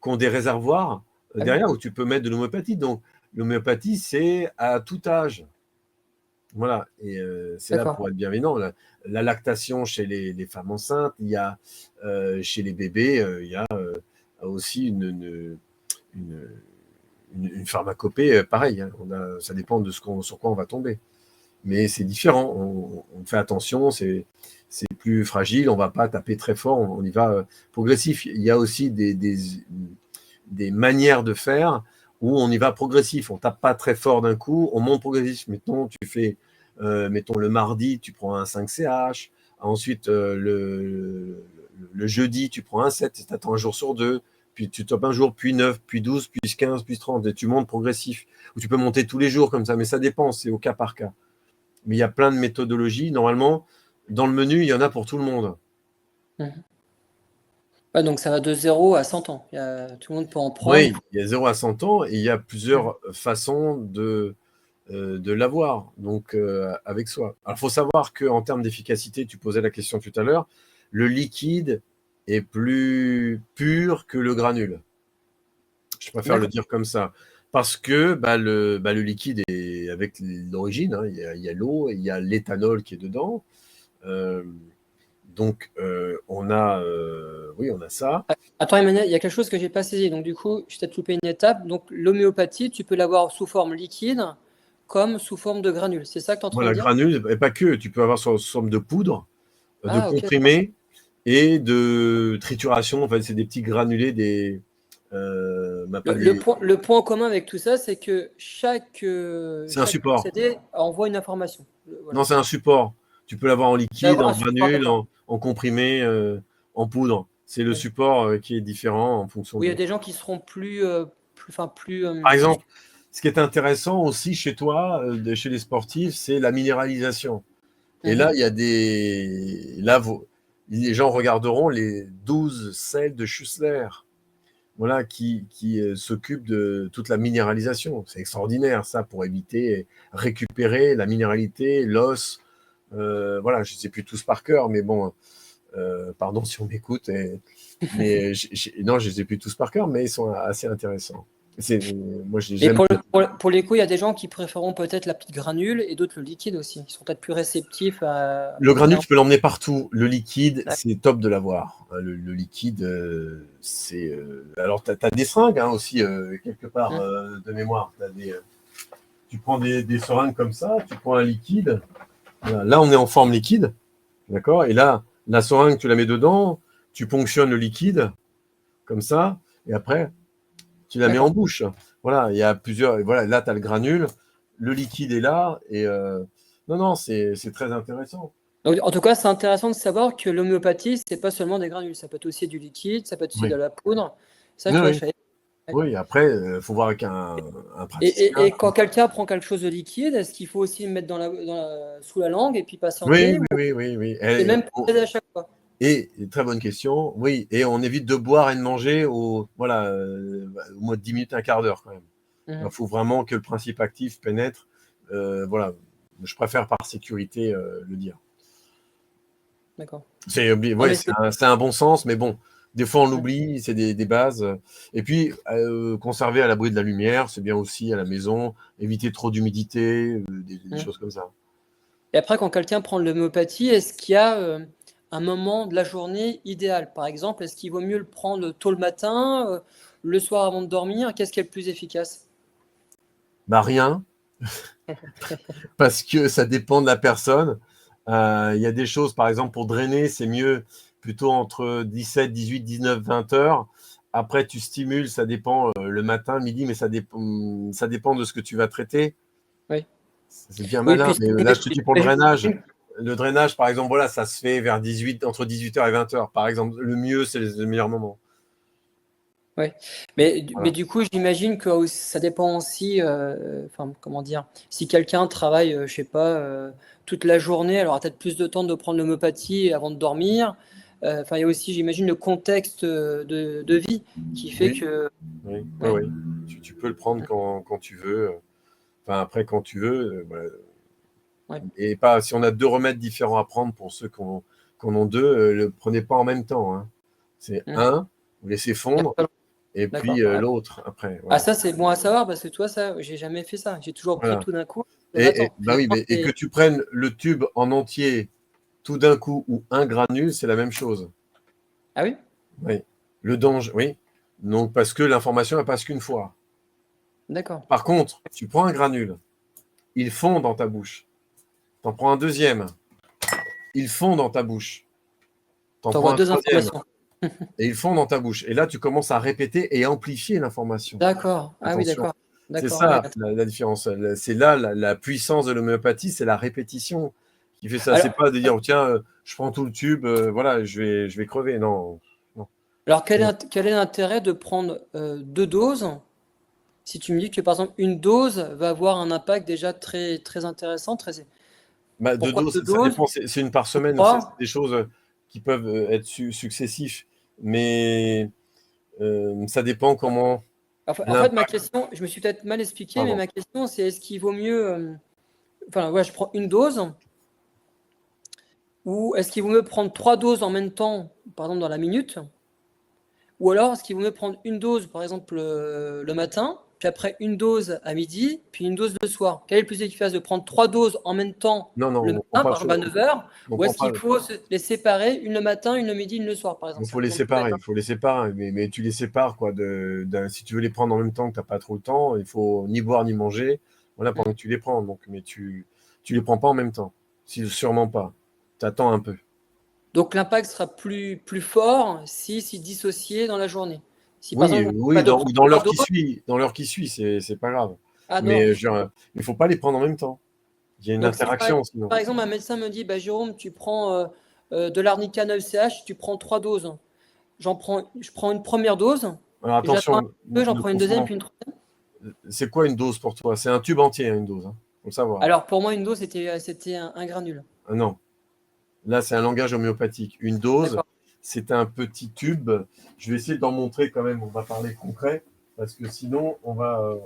qui ont des réservoirs derrière où tu peux mettre de l'homéopathie. Donc, l'homéopathie, c'est à tout âge. Voilà, et c'est là pour être bienveillant. La lactation chez les femmes enceintes, il y a chez les bébés, il y a aussi une pharmacopée pareille. Hein. Ça dépend de sur quoi on va tomber. Mais c'est différent. On fait attention, c'est plus fragile, on ne va pas taper très fort, on y va progressif. Il y a aussi des manières de faire où on y va progressif. On ne tape pas très fort d'un coup, on monte progressif. Mettons, tu fais, mettons le mardi, tu prends un 5 CH. Ensuite, le jeudi, tu prends un 7, tu attends un jour sur deux. Puis tu topes un jour, puis 9, puis 12, puis 15, puis 30. Et tu montes progressif. Ou tu peux monter tous les jours comme ça, mais ça dépend, c'est au cas par cas. Mais il y a plein de méthodologies. Normalement, dans le menu, il y en a pour tout le monde. Ouais, donc ça va de 0 à 100 ans. Tout le monde peut en prendre. Oui, il y a 0 à 100 ans et il y a plusieurs façons de l'avoir, donc avec soi. Alors, il faut savoir qu'en termes d'efficacité, tu posais la question tout à l'heure, le liquide est plus pur que le granule. Je préfère le dire comme ça. Parce que le liquide est avec l'origine, hein, il y a l'eau, il y a l'éthanol qui est dedans. Donc, on a ça. Attends, Emmanuel, il y a quelque chose que j'ai pas saisi. Donc, du coup, je t'ai loupé une étape. Donc, l'homéopathie, tu peux l'avoir sous forme liquide comme sous forme de granule. C'est ça que tu es en train de dire? Granule, et pas que. Tu peux avoir sous forme de poudre, de comprimé et de trituration. En fait, c'est des petits granulés, le point commun avec tout ça, c'est que chaque un support. procédé envoie une information. Voilà. Non, c'est un support. Tu peux l'avoir en liquide, en granule, en comprimé, en poudre. C'est le support qui est différent en fonction. Oui, il y a des gens qui seront plus. Par exemple, ce qui est intéressant aussi chez toi, chez les sportifs, c'est la minéralisation. Et là, il y a les gens regarderont les 12 sels de Schussler. Voilà, qui s'occupe de toute la minéralisation. C'est extraordinaire, ça, pour éviter, récupérer la minéralité, l'os. Voilà, je ne sais plus tous par cœur, mais bon, pardon si on m'écoute. Mais non, je ne les ai plus tous par cœur, mais ils sont assez intéressants. Moi, pour les coups, il y a des gens qui préféreront peut-être la petite granule et d'autres le liquide aussi. Ils sont peut-être plus réceptifs à. Le granule, tu peux l'emmener partout. Le liquide, c'est top de l'avoir. Le liquide, c'est. Alors, tu as des seringues aussi, quelque part, de mémoire. Tu prends des seringues comme ça, tu prends un liquide. Voilà. Là, on est en forme liquide. D'accord? Et là, la seringue, tu la mets dedans, tu ponctionnes le liquide, comme ça, et après, tu la mets en bouche. Voilà, il y a plusieurs. Voilà, là, tu as le granule, le liquide est là, et non, c'est très intéressant. Donc, en tout cas, c'est intéressant de savoir que l'homéopathie, c'est pas seulement des granules, ça peut être aussi du liquide, ça peut être aussi de la poudre. Ça, tu vois, je savais. Oui, après, il faut voir avec un praticien. Et quand quelqu'un prend quelque chose de liquide, est-ce qu'il faut aussi le mettre sous la langue et puis patienter? Oui. C'est même procédé à chaque fois. Et très bonne question. Oui, et on évite de boire et de manger au moins de 10 minutes, un quart d'heure quand même. Il faut vraiment que le principe actif pénètre. Voilà, je préfère par sécurité le dire. D'accord. C'est un bon sens, mais bon, des fois on l'oublie, c'est des bases. Et puis, conserver à l'abri de la lumière, c'est bien aussi à la maison, éviter trop d'humidité, des choses comme ça. Et après, quand quelqu'un prend de l'homéopathie, est-ce qu'il y a un moment de la journée idéal? Par exemple, est-ce qu'il vaut mieux le prendre tôt le matin, le soir avant de dormir? Qu'est-ce qui est le plus efficace? Bah rien, parce que ça dépend de la personne. Il y a des choses, par exemple, pour drainer, c'est mieux plutôt entre 17, 18, 19, 20 heures. Après, tu stimules, ça dépend le matin, midi, mais ça dépend de ce que tu vas traiter. Oui. C'est bien Oui, malin, puis mais là, je te dis pour le drainage. Le drainage, par exemple, voilà, ça se fait vers 18, entre 18h et 20h, par exemple. Le mieux, c'est le meilleur moment. ouais. Mais Voilà. du coup, j'imagine que ça dépend aussi, enfin, comment dire, si quelqu'un travaille, je sais pas, toute la journée, elle aura peut-être plus de temps de prendre l'homéopathie avant de dormir. Enfin, il y a aussi, j'imagine, le contexte de vie qui fait Oui, que, oui, oui, ouais. oui. Tu peux le prendre quand tu veux. Enfin, après, quand tu veux. Voilà. Ouais. Et pas, si on a deux remèdes différents à prendre pour ceux qui en ont deux, le prenez pas en même temps, hein. C'est Mhm. un, vous laissez fondre, et D'accord. puis Ouais. l'autre après. Ah, Voilà. ça, c'est bon à savoir parce que toi, ça, j'ai jamais fait ça. J'ai toujours pris Voilà. tout d'un coup. Et, Attends, bah oui, finalement, et que tu prennes le tube en entier tout d'un coup ou un granule, c'est la même chose. ah oui? Oui. Le danger, oui. Donc, parce que l'information, elle passe qu'une fois. D'accord. Par contre, tu prends un granule, il fond dans ta bouche. T'en prends un deuxième, il fond dans ta bouche. T'en prends T'envoies un deux troisième, informations. et ils font dans ta bouche. Et là, tu commences à répéter et amplifier l'information. D'accord. Ah oui, Attention. d'accord. C'est D'accord. Ouais. ça la différence. C'est là la puissance de l'homéopathie, c'est la répétition qui fait ça. C'est Alors, pas de dire, oh, tiens, je prends tout le tube, voilà, je vais crever. Non. Non. alors quel est l'intérêt de prendre deux doses si tu me dis que par exemple une dose va avoir un impact déjà très, très intéressant, très... Bah, deux Pourquoi deux doses, ça doses dépend. C'est une par ou semaine. C'est trois? des choses qui peuvent être successifs. Mais ça dépend comment En fait, ma l'impact. question, je me suis peut-être mal expliqué, mais Pardon. ma question c'est est-ce qu'il vaut mieux... enfin, ouais, je prends une dose ou est-ce qu'il vaut mieux prendre trois doses en même temps, par exemple dans la minute? Ou alors, est-ce qu'il vaut mieux prendre une dose, par exemple, le matin, puis après une dose à midi, puis une dose le soir? Quel est le plus efficace de prendre trois doses en même temps Non, non, le on prend matin, pas par exemple à 9 heures, on ou prend est-ce pas. qu'il faut les séparer, une le matin, une le midi, une le soir, par exemple? Il C'est faut un les exemple tout bête, séparer, hein. il faut les séparer, mais tu les sépares quoi. Si tu veux les prendre en même temps que tu n'as pas trop le temps, il faut ni boire ni manger. Voilà, Mm. pendant que tu les prends. Donc, mais tu les prends pas en même temps. Si, sûrement pas. Tu attends un peu. Donc l'impact sera plus fort si dissocié dans la journée. Si par Oui, exemple, on ne oui, pas de ou prendre dans trois l'heure qui doses, suit. Dans l'heure qui suit, c'est pas grave. ah Mais non. il faut pas les prendre en même temps. Il y a une Donc si interaction par sinon. exemple un médecin me dit, bah, Jérôme, tu prends de l'arnica 9CH, tu prends trois doses. Je prends une première dose, Alors et j'attends un attention, peu, j'en ne prends une deuxième, confond. puis une troisième. C'est quoi une dose pour toi? C'est un tube entier, hein, une dose. Hein. Faut le savoir. Alors pour moi, une dose, c'était un granule. Ah non. Là, c'est un langage homéopathique. Une dose, D'accord. c'est un petit tube. Je vais essayer d'en montrer quand même. On va parler concret parce que sinon, on va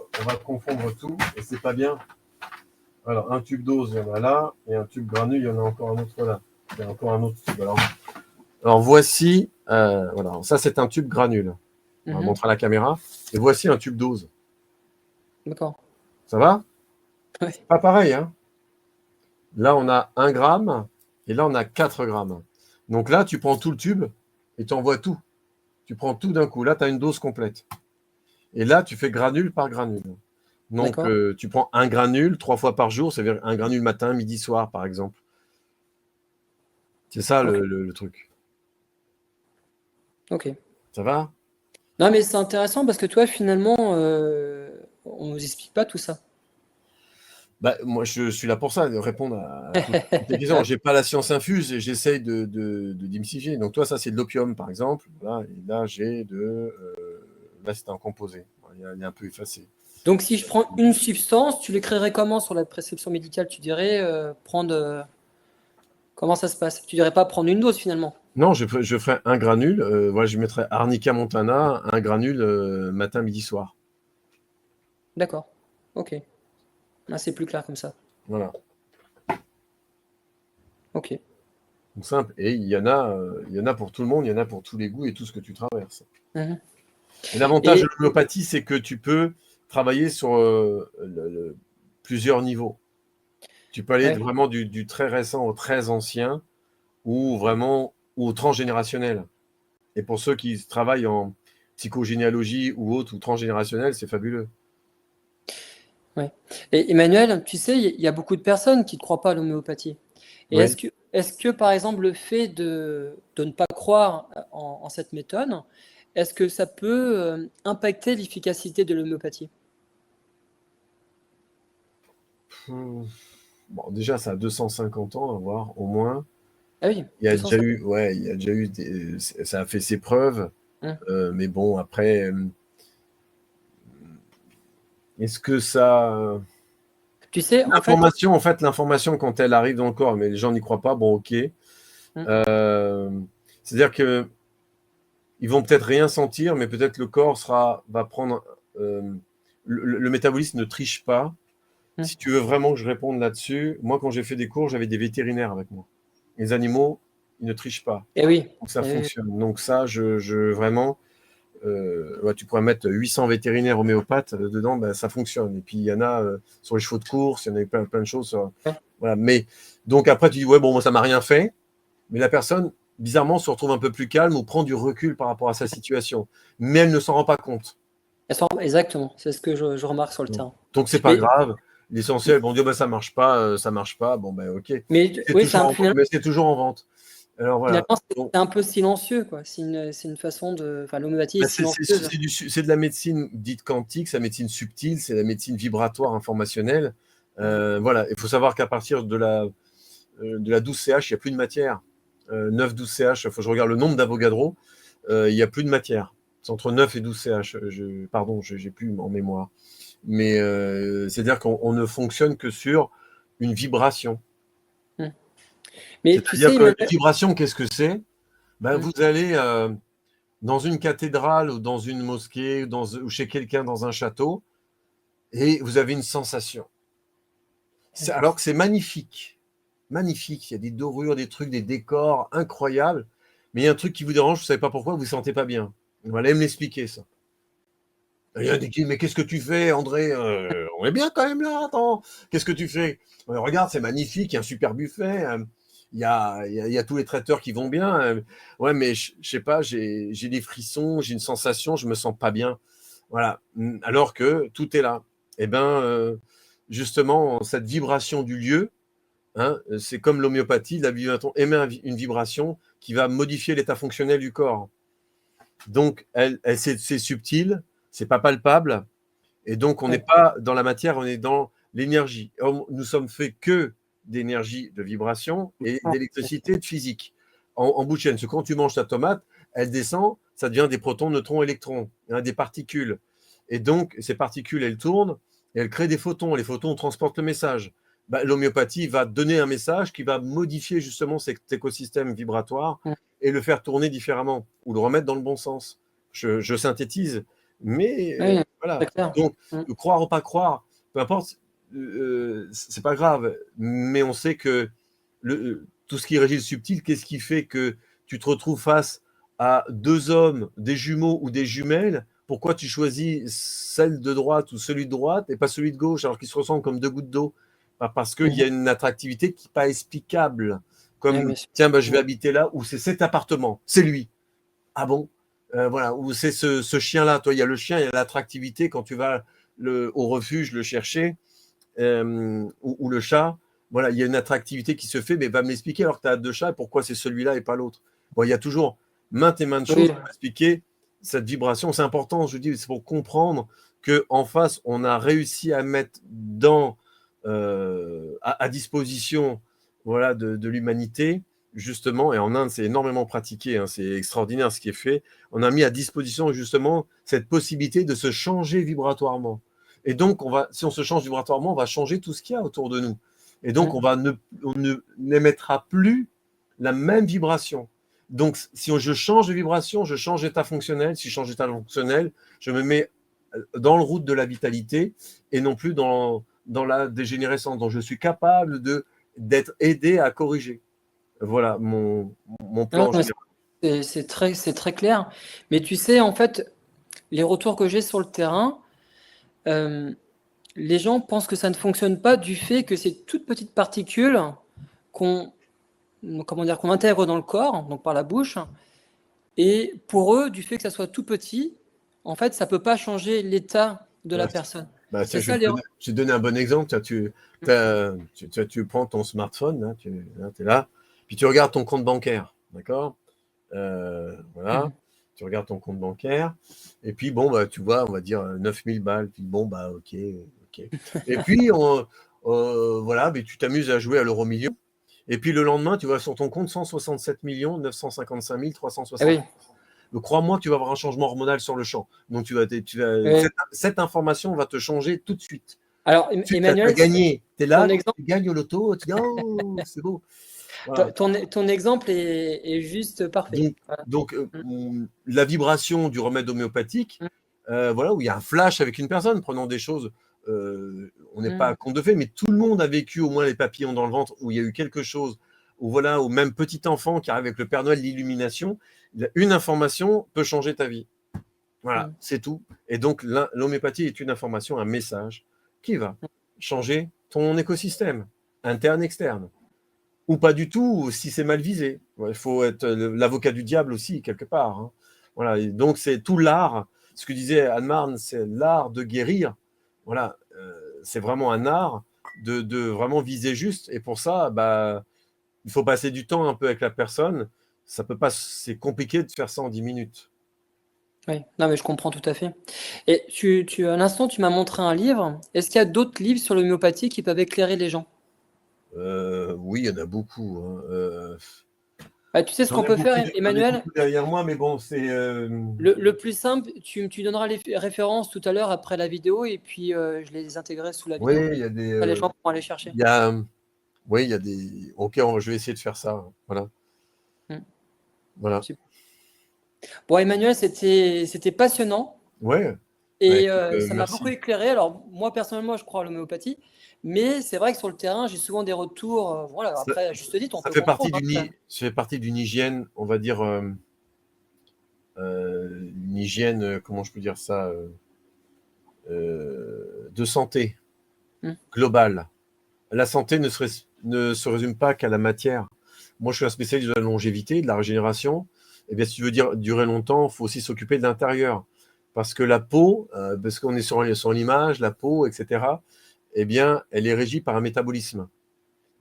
confondre tout et c'est pas bien. Alors, un tube dose, il y en a là, et un tube granule, il y en a encore un autre là. Il y a encore un autre tube. Alors voici, voilà, ça c'est un tube granule. On va Mhm. montrer à la caméra. Et voici un tube dose. D'accord. Ça va? Ouais. C'est pas pareil, hein? Là, on a 1 gramme et là, on a 4 grammes. Donc là, tu prends tout le tube et tu envoies tout. Tu prends tout d'un coup. Là, tu as une dose complète. Et là, tu fais granule par granule. Donc, D'accord. tu prends un granule 3 fois par jour, c'est-à-dire un granule matin, midi, soir, par exemple. C'est ça Ok. le truc. Ok. Ça va? Non, mais c'est intéressant parce que toi, finalement, on nous explique pas tout ça. Bah, moi, je suis là pour ça, de répondre à toutes tes questions. Je n'ai pas la science infuse et j'essaye de démystifier. Donc, toi, ça, c'est de l'opium, par exemple. Voilà. Et là, là, c'est un composé. Il est un peu effacé. Donc si je prends une substance, tu l'écrirais comment sur la prescription médicale? Tu dirais prendre... comment ça se passe? Tu dirais pas prendre une dose finalement. Non, je ferai un granule. Voilà, je mettrai Arnica montana, un granule matin, midi, soir. D'accord. Ok. Ah, c'est plus clair comme ça. Voilà. Ok. Donc, simple. Et il y en a pour tout le monde, il y en a pour tous les goûts et tout ce que tu traverses. Mhm. Et l'avantage de Et l'homéopathie, c'est que tu peux travailler sur plusieurs niveaux. Tu peux aller ouais. vraiment du très récent au très ancien, ou vraiment ou au transgénérationnel. Et pour ceux qui travaillent en psychogénéalogie ou autre, ou transgénérationnel, c'est fabuleux. Ouais. Et Emmanuel, tu sais, il y a beaucoup de personnes qui ne croient pas à l'homéopathie. Et Oui. est-ce que, par exemple, le fait de ne pas croire en cette méthode, est-ce que ça peut impacter l'efficacité de l'homéopathie? Bon, déjà, ça a 250 ans à voir, au moins. Ah oui, Il y a déjà 250. eu, ouais, il y a déjà eu ça a fait ses preuves. Mais bon, après, est-ce que ça. Tu sais, en fait, L'information, quand elle arrive dans le corps, mais les gens n'y croient pas, bon, ok. hum, Euh, C'est-à-dire que ils vont peut-être rien sentir, mais peut-être le corps va prendre. Le métabolisme ne triche pas. hum. Si tu veux vraiment que je réponde là-dessus, moi, quand j'ai fait des cours, j'avais des vétérinaires avec moi. Les animaux, ils ne trichent pas. Eh oui, Donc ça eh oui. fonctionne. Donc ça, vraiment, ouais, tu pourrais mettre 800 vétérinaires homéopathes dedans, ben, ça fonctionne. Et puis il y en a sur les chevaux de course, il y en a plein de choses. Ouais. Voilà. Mais donc après, tu dis, ouais, bon, moi, ça m'a rien fait. Mais la personne, bizarrement, se retrouve un peu plus calme ou prend du recul par rapport à sa situation. Mais elle ne s'en rend pas compte. Exactement, c'est ce que je remarque sur le terrain. Donc c'est pas Mais, grave. L'essentiel, bon Dieu, ben, ça marche pas, ça marche pas. Bon ben ok. oui, Mais c'est toujours en vente. Alors voilà. finalement, Donc, c'est un peu silencieux, quoi. C'est une façon de. Enfin, l'homéopathie est ben, silencieuse. c'est de la médecine dite quantique, c'est la médecine subtile, c'est la médecine vibratoire informationnelle. Hum. Voilà, il faut savoir qu'à partir de la 12CH, il n'y a plus de matière. 9-12CH, il faut que je regarde le nombre d'Avogadro, il n'y a plus de matière. C'est entre 9 et 12CH. Pardon, je n'ai plus en mémoire. Mais c'est-à-dire qu'on ne fonctionne que sur une vibration. Hum. Mais tu C'est-à-dire sais, que Emmanuel, la vibration, qu'est-ce que c'est? Ben, hum, vous allez dans une cathédrale ou dans une mosquée ou chez quelqu'un dans un château et vous avez une sensation. Alors que c'est magnifique. Magnifique. Il y a des dorures, des trucs, des décors incroyables. Mais il y a un truc qui vous dérange, vous ne savez pas pourquoi, vous ne vous sentez pas bien. Vous allez me l'expliquer, ça. Il y a des qui, mais qu'est-ce que tu fais, André? On est bien quand même là, attends. Qu'est-ce que tu fais? Regarde, c'est magnifique, il y a un super buffet. Il y a tous les traiteurs qui vont bien. Ouais, mais je sais pas, j'ai des frissons, j'ai une sensation, je me sens pas bien. Voilà. Alors que tout est là. Eh ben, justement, cette vibration du lieu, hein, c'est comme l'homéopathie, la vibration émet une vibration qui va modifier l'état fonctionnel du corps. Donc, c'est subtil, c'est pas palpable, et donc on n'est ouais, pas dans la matière, on est dans l'énergie. Nous sommes faits que d'énergie, de vibration et d'électricité, de physique. En bout de chaîne, parce que quand tu manges ta tomate, elle descend, ça devient des protons, neutrons, électrons, hein, des particules. Et donc, ces particules, elles tournent et elles créent des photons. Les photons transportent le message. Bah, l'homéopathie va donner un message qui va modifier justement cet écosystème vibratoire hum. et le faire tourner différemment ou le remettre dans le bon sens. Je synthétise, mais Oui, voilà. c'est clair. Donc, Hum. croire ou pas croire, peu importe, c'est pas grave, mais on sait que tout ce qui régit le subtil, qu'est-ce qui fait que tu te retrouves face à deux hommes, des jumeaux ou des jumelles? Pourquoi tu choisis celle de droite ou celui de droite et pas celui de gauche alors qu'ils se ressemblent comme deux gouttes d'eau? Parce qu'il y a une attractivité qui n'est pas explicable. Oui, Comme, bien sûr. tiens, bah, je vais Hum. habiter là où c'est cet appartement, c'est lui. Ah bon? Voilà, ou c'est ce chien-là. Toi, il y a le chien, il y a l'attractivité quand tu vas au refuge le chercher, ou le chat. Voilà, il y a une attractivité qui se fait, mais va me l'expliquer alors que tu as deux chats, et pourquoi c'est celui-là et pas l'autre. Bon, il y a toujours maintes et maintes choses Oui, pour expliquer cette vibration. C'est important, je dis, c'est pour comprendre qu'en face, on a réussi à mettre à disposition, voilà, de l'humanité, justement, et en Inde, c'est énormément pratiqué, hein, c'est extraordinaire ce qui est fait. On a mis à disposition justement cette possibilité de se changer vibratoirement. Et donc, si on se change vibratoirement, on va changer tout ce qu'il y a autour de nous. Et donc, hum. on n'émettra plus la même vibration. Donc, si je change de vibration, je change d'état fonctionnel. Si je change d'état fonctionnel, je me mets dans le route de la vitalité et non plus dans la dégénérescence. Donc, je suis capable d'être aidé à corriger. Voilà mon Non, plan mais général. c'est très clair. Mais tu sais, en fait, les retours que j'ai sur le terrain, euh, les gens pensent que ça ne fonctionne pas du fait que ces toutes petites particules qu'on comment dire, qu'on intègre dans le corps, donc par la bouche. Et pour eux, du fait que ça soit tout petit, en fait, ça peut pas changer l'état de la Bah, personne. tiens, C'est ça les. je vais te donner un bon exemple. Tiens, tu prends ton smartphone, là, tu es là, puis tu regardes ton compte bancaire, d'accord? Voilà, Mhm. tu regardes ton compte bancaire, et puis bon, bah, tu vois, on va dire 9000 balles, puis bon, bah, ok, ok. Et puis, voilà, mais tu t'amuses à jouer à l'euro million, et puis le lendemain, tu vois sur ton compte 167 955 Ah 360. oui. Donc, crois-moi, tu vas avoir un changement hormonal sur le champ. Donc, Oui. cette information va te changer tout de suite. Alors, Tu as Emmanuel, gagné. Tu es ton là, exemple, tu gagnes au loto, tu dis, oh, c'est beau. Voilà. ton exemple est juste parfait. Donc, Voilà. Mm, la vibration du remède homéopathique, mm, voilà, où il y a un flash avec une personne, prenant des choses, on n'est pas à mm. compte de fait, mais tout le monde a vécu au moins les papillons dans le ventre, où il y a eu quelque chose, où voilà, au même petit enfant qui arrive avec le Père Noël, l'illumination, une information peut changer ta vie. Voilà, Mm. c'est tout. Et donc, l'homéopathie est une information, un message qui va changer ton écosystème, interne, externe. Ou pas du tout, si c'est mal visé. Ouais, il faut être l'avocat du diable aussi, quelque part. Hein. Voilà, et donc c'est tout l'art. Ce que disait Anne Marne, c'est l'art de guérir. Voilà, c'est vraiment un art de vraiment viser juste. Et pour ça, bah, il faut passer du temps un peu avec la personne. Ça peut pas, c'est compliqué de faire ça en 10 minutes. Oui, non, mais je comprends tout à fait. Et à l'instant, tu m'as montré un livre. Est-ce qu'il y a d'autres livres sur l'homéopathie qui peuvent éclairer les gens? Oui, il y en a beaucoup. Hein. Bah, tu sais ce J'en qu'on ai peut beaucoup, faire, j'en ai Emmanuel? beaucoup derrière moi, mais bon, c'est. Le plus simple, tu donneras les références tout à l'heure après la vidéo et puis je les intégrerai sous la Oui, vidéo. il y a des. Ça, les gens pourront aller chercher. Il y a, oui, il y a des. Ok, je vais essayer de faire ça. Voilà. Mm. Voilà. Super. Bon, Emmanuel, c'était passionnant Ouais. Bah, et écoute, ça m'a beaucoup merci. éclairé. Alors, moi, personnellement, je crois à l'homéopathie, mais c'est vrai que sur le terrain, j'ai souvent des retours. Voilà, Ça, après, à juste titre, on ça peut fait comprendre. partie d'une, ça fait partie d'une hygiène, on va dire, une hygiène, comment je peux dire ça, de santé Mm. globale. La santé ne se résume pas qu'à la matière. Moi, je suis un spécialiste de la longévité, de la régénération. Eh bien, si tu veux dire durer longtemps, il faut aussi s'occuper de l'intérieur. Parce que la peau, parce qu'on est sur l'image, la peau, etc., eh bien, elle est régie par un métabolisme.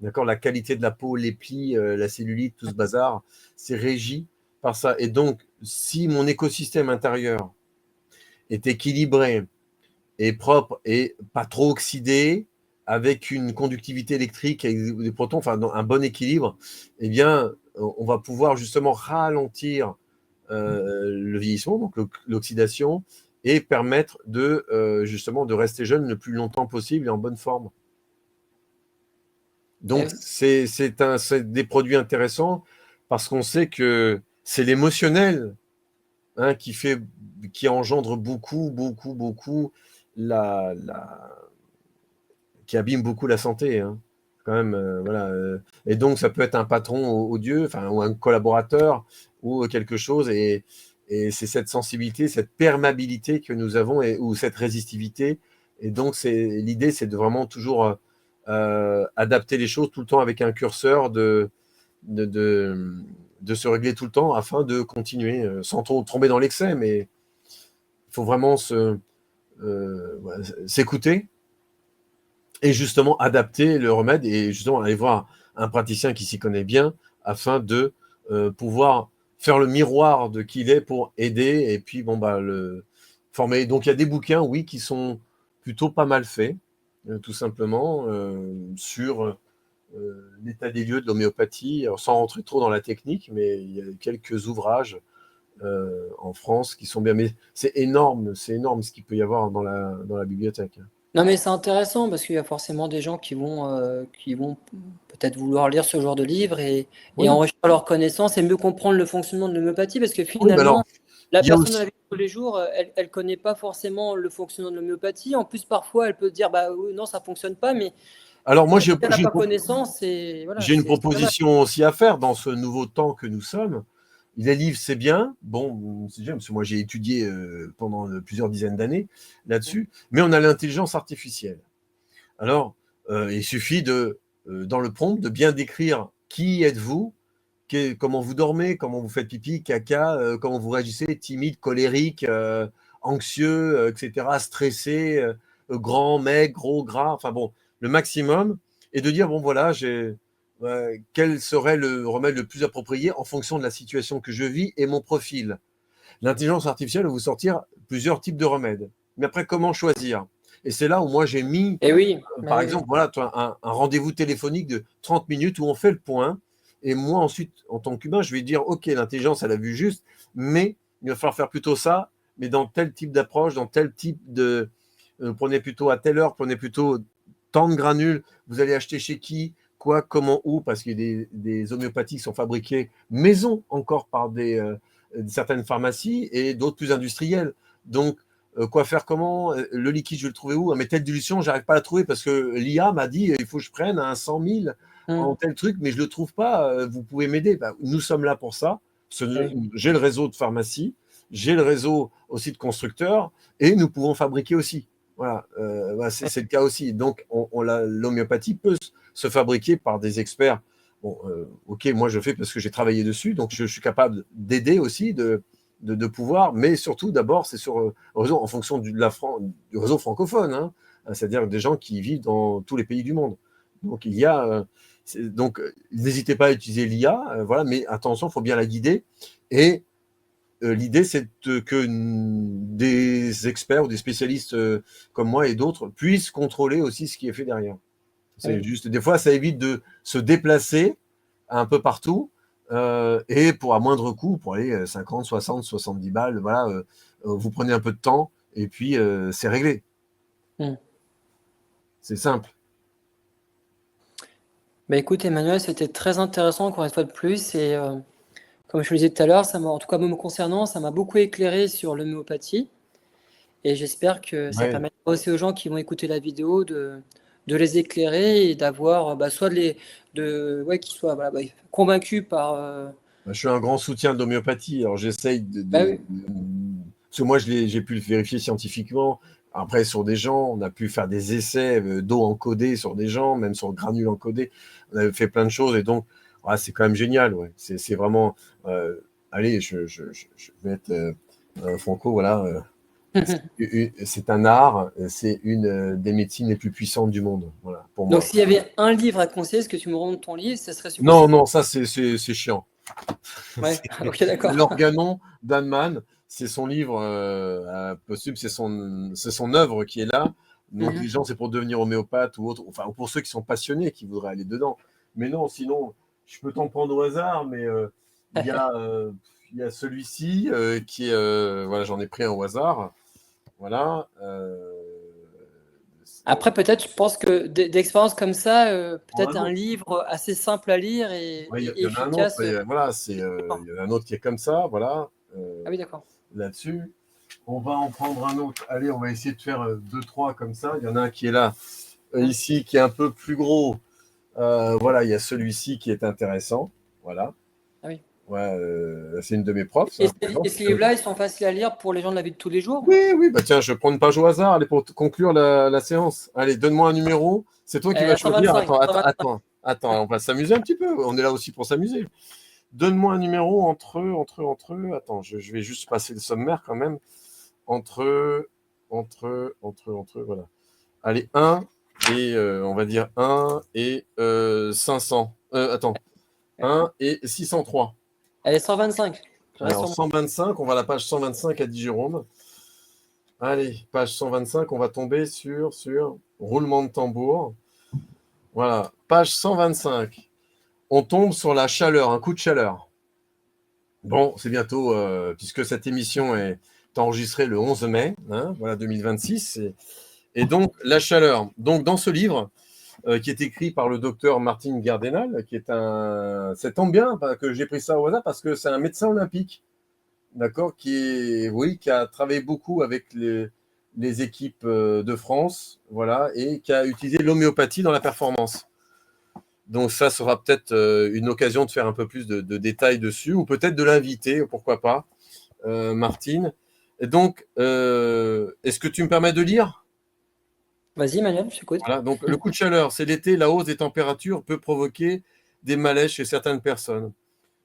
D'accord? La qualité de la peau, les plis, la cellulite, tout ce bazar, c'est régi par ça. Et donc, si mon écosystème intérieur est équilibré, et propre et pas trop oxydé, avec une conductivité électrique et des protons, enfin un bon équilibre, eh bien, on va pouvoir justement ralentir le vieillissement, donc l'oxydation, et permettre de justement de rester jeune le plus longtemps possible et en bonne forme. Donc, Eh c'est des produits intéressants parce qu'on sait que c'est l'émotionnel hein, qui engendre beaucoup, beaucoup, beaucoup la, qui abîme beaucoup la santé. Hein. Quand même, voilà. Et donc, ça peut être un patron odieux, enfin, ou un collaborateur, ou quelque chose. Et c'est cette sensibilité, cette perméabilité que nous avons, ou cette résistivité. Et donc, l'idée, c'est de vraiment toujours adapter les choses tout le temps avec un curseur de, de, de se régler tout le temps afin de continuer, sans trop tomber dans l'excès, mais il faut vraiment voilà, s'écouter et justement adapter le remède et justement aller voir un praticien qui s'y connaît bien afin de pouvoir faire le miroir de qui il est pour aider et puis bon bah le former. Donc il y a des bouquins, oui, qui sont plutôt pas mal faits, tout simplement, sur l'état des lieux de l'homéopathie, alors, sans rentrer trop dans la technique, mais il y a quelques ouvrages en France qui sont bien. Mais c'est énorme ce qu'il peut y avoir dans la bibliothèque. Non, mais c'est intéressant parce qu'il y a forcément des gens qui vont peut-être vouloir lire ce genre de livre et Oui, enrichir leurs connaissances et mieux comprendre le fonctionnement de l'homéopathie parce que oui, mais alors, finalement, la il y a personne dans aussi. la vie de tous les jours, elle connaît pas forcément le fonctionnement de l'homéopathie. En plus, parfois, elle peut dire, bah oui, non, ça fonctionne pas, mais Alors moi, si elle n'a pas connaissance, voilà, j'ai une c'est dommage. proposition aussi à faire dans ce nouveau temps que nous sommes. Les livres, c'est bien. Bon, c'est bien, parce que moi, j'ai étudié pendant plusieurs dizaines d'années là-dessus. Mais on a l'intelligence artificielle. Alors, il suffit dans le prompt, de bien décrire Qui êtes-vous? Comment vous dormez? Comment vous faites pipi, caca? Comment vous réagissez? Timide, colérique, anxieux, etc., stressé, grand, maigre, gros, gras, enfin bon, le maximum. Et de dire, bon voilà, quel serait le remède le plus approprié en fonction de la situation que je vis et mon profil. L'intelligence artificielle va vous sortir plusieurs types de remèdes. Mais après, comment choisir? Et c'est là où moi j'ai mis, Et oui, par oui, exemple, voilà, un rendez-vous téléphonique de 30 minutes où on fait le point. Et moi, ensuite, en tant qu'humain, je vais dire, OK, l'intelligence, elle a vu juste, mais il va falloir faire plutôt ça, mais dans tel type d'approche, dans tel type de... prenez plutôt à telle heure, prenez plutôt tant de granules, vous allez acheter chez qui, quoi, comment, où, parce qu'il y a des homéopathies qui sont fabriquées maison encore par certaines pharmacies et d'autres plus industrielles. Donc, quoi faire comment? Le liquide, je vais le trouver où? Mais telle dilution, j'arrive pas à la trouver parce que l'IA m'a dit il faut que je prenne un 100 000 en hum, tel truc, mais je le trouve pas. Vous pouvez m'aider. Ben, nous sommes là pour ça. oui. J'ai le réseau de pharmacie, j'ai le réseau aussi de constructeurs et nous pouvons fabriquer aussi. Voilà, c'est le cas aussi. Donc, l'homéopathie peut se fabriquer par des experts. Bon, ok, moi je fais parce que j'ai travaillé dessus, donc je suis capable d'aider aussi, de pouvoir, mais surtout d'abord c'est sur réseau en fonction du réseau francophone, hein, c'est-à-dire des gens qui vivent dans tous les pays du monde. Donc il y a donc n'hésitez pas à utiliser l'IA, voilà, mais attention, il faut bien la guider. Et l'idée c'est que des experts ou des spécialistes comme moi et d'autres puissent contrôler aussi ce qui est fait derrière. C'est Oui. juste des fois ça évite de se déplacer un peu partout et pour à moindre coût, pour aller 50, 60, 70 balles, voilà, vous prenez un peu de temps et puis c'est réglé. Hum. C'est simple. Bah écoute, Emmanuel, c'était très intéressant encore une fois de plus. Et comme je le disais tout à l'heure, en tout cas, me concernant, ça m'a beaucoup éclairé sur l'homéopathie. Et j'espère que ça Ouais. permettra aussi aux gens qui vont écouter la vidéo de les éclairer et d'avoir soit ouais, qu'ils soient voilà, convaincus par. Je suis un grand soutien de l'homéopathie. Alors j'essaye Bah oui, parce que moi j'ai pu le vérifier scientifiquement. Après sur des gens, on a pu faire des essais d'eau encodée sur des gens, même sur le granule encodé. On avait fait plein de choses et donc ouais, c'est quand même génial. Ouais. C'est vraiment. Allez, je vais être franco, voilà. C'est un art, c'est une des médecines les plus puissantes du monde, voilà, pour donc moi. s'il y avait un livre à conseiller, est-ce que tu me rends ton livre, ce serait Non, celui-ci. non, ça c'est chiant. Ouais, C'est ok, d'accord. l'Organon d'Hahnemann, c'est son livre posthume, c'est son œuvre qui est là. Mhm. L'intelligence, c'est pour devenir homéopathe ou autre, enfin, pour ceux qui sont passionnés, qui voudraient aller dedans. Mais non, sinon, je peux t'en prendre au hasard, mais il y a, euh, il y a celui-ci qui est, voilà, j'en ai pris un au hasard. Voilà. Après, peut-être, je pense que d'expériences comme ça, peut-être Un un autre. livre assez simple à lire Ouais, il et y en a un autre, efficace. voilà, D'accord. il y en a un autre qui est comme ça, voilà, Ah oui, d'accord. là-dessus. On va en prendre un autre. Allez, on va essayer de faire deux, trois comme ça. Il y en a un qui est là, Hein. ici, qui est un peu plus gros. Voilà, il y a celui-ci qui est intéressant. Voilà. Ah oui. Ouais, c'est une de mes profs, Et, ça, par exemple. ces livres-là, ils sont faciles à lire pour les gens de la vie de tous les jours? Oui, oui, bah tiens, je prends une page au hasard, allez, pour conclure la séance. Allez, donne-moi un numéro. C'est toi qui vas choisir. 125, Attends, attends, 125. attends, attends, on va s'amuser un petit peu. On est là aussi pour s'amuser. Donne-moi un numéro entre. Attends, je vais juste passer le sommaire quand même. Entre, voilà. Allez, un et on va dire un et 500. Attends, un et 603. Elle est 125. Je reste Alors, sur moi. 125, on va à la page 125 à 10 Jérôme. Allez, page 125, on va tomber sur roulement de tambour. Voilà, page 125. On tombe sur la chaleur, un coup de chaleur. Bon, c'est bientôt, puisque cette émission est enregistrée le 11 mai, hein, voilà, 2026. Et donc, la chaleur. Donc, dans ce livre, qui est écrit par le docteur Martin Gardenal, qui est un. Ça tombe bien que j'ai pris ça au hasard parce que c'est un médecin olympique, d'accord, oui, qui a travaillé beaucoup avec les équipes de France, voilà, et qui a utilisé l'homéopathie dans la performance. Donc ça sera peut-être une occasion de faire un peu plus de détails dessus, ou peut-être de l'inviter, pourquoi pas, Martine. Et donc, est-ce que tu me permets de lire? Vas-y, Manuel, je t'écoute. Voilà, donc le coup de chaleur, c'est l'été, la hausse des températures peut provoquer des malaises chez certaines personnes.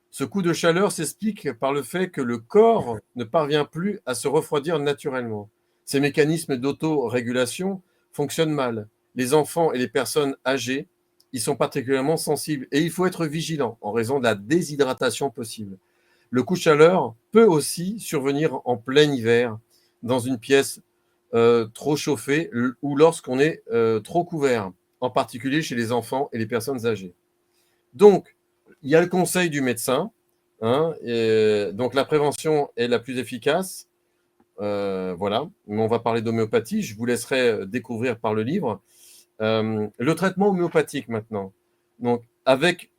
Ce coup de chaleur s'explique par le fait que le corps ne parvient plus à se refroidir naturellement. Ces mécanismes d'autorégulation fonctionnent mal. Les enfants et les personnes âgées y sont particulièrement sensibles et il faut être vigilant en raison de la déshydratation possible. Le coup de chaleur peut aussi survenir en plein hiver dans une pièce trop chauffée ou lorsqu'on est trop couvert, en particulier chez les enfants et les personnes âgées. Donc, il y a le conseil du médecin, hein, et donc la prévention est la plus efficace. Voilà, mais on va parler d'homéopathie. Je vous laisserai découvrir par le livre. Le traitement homéopathique maintenant. Donc, avec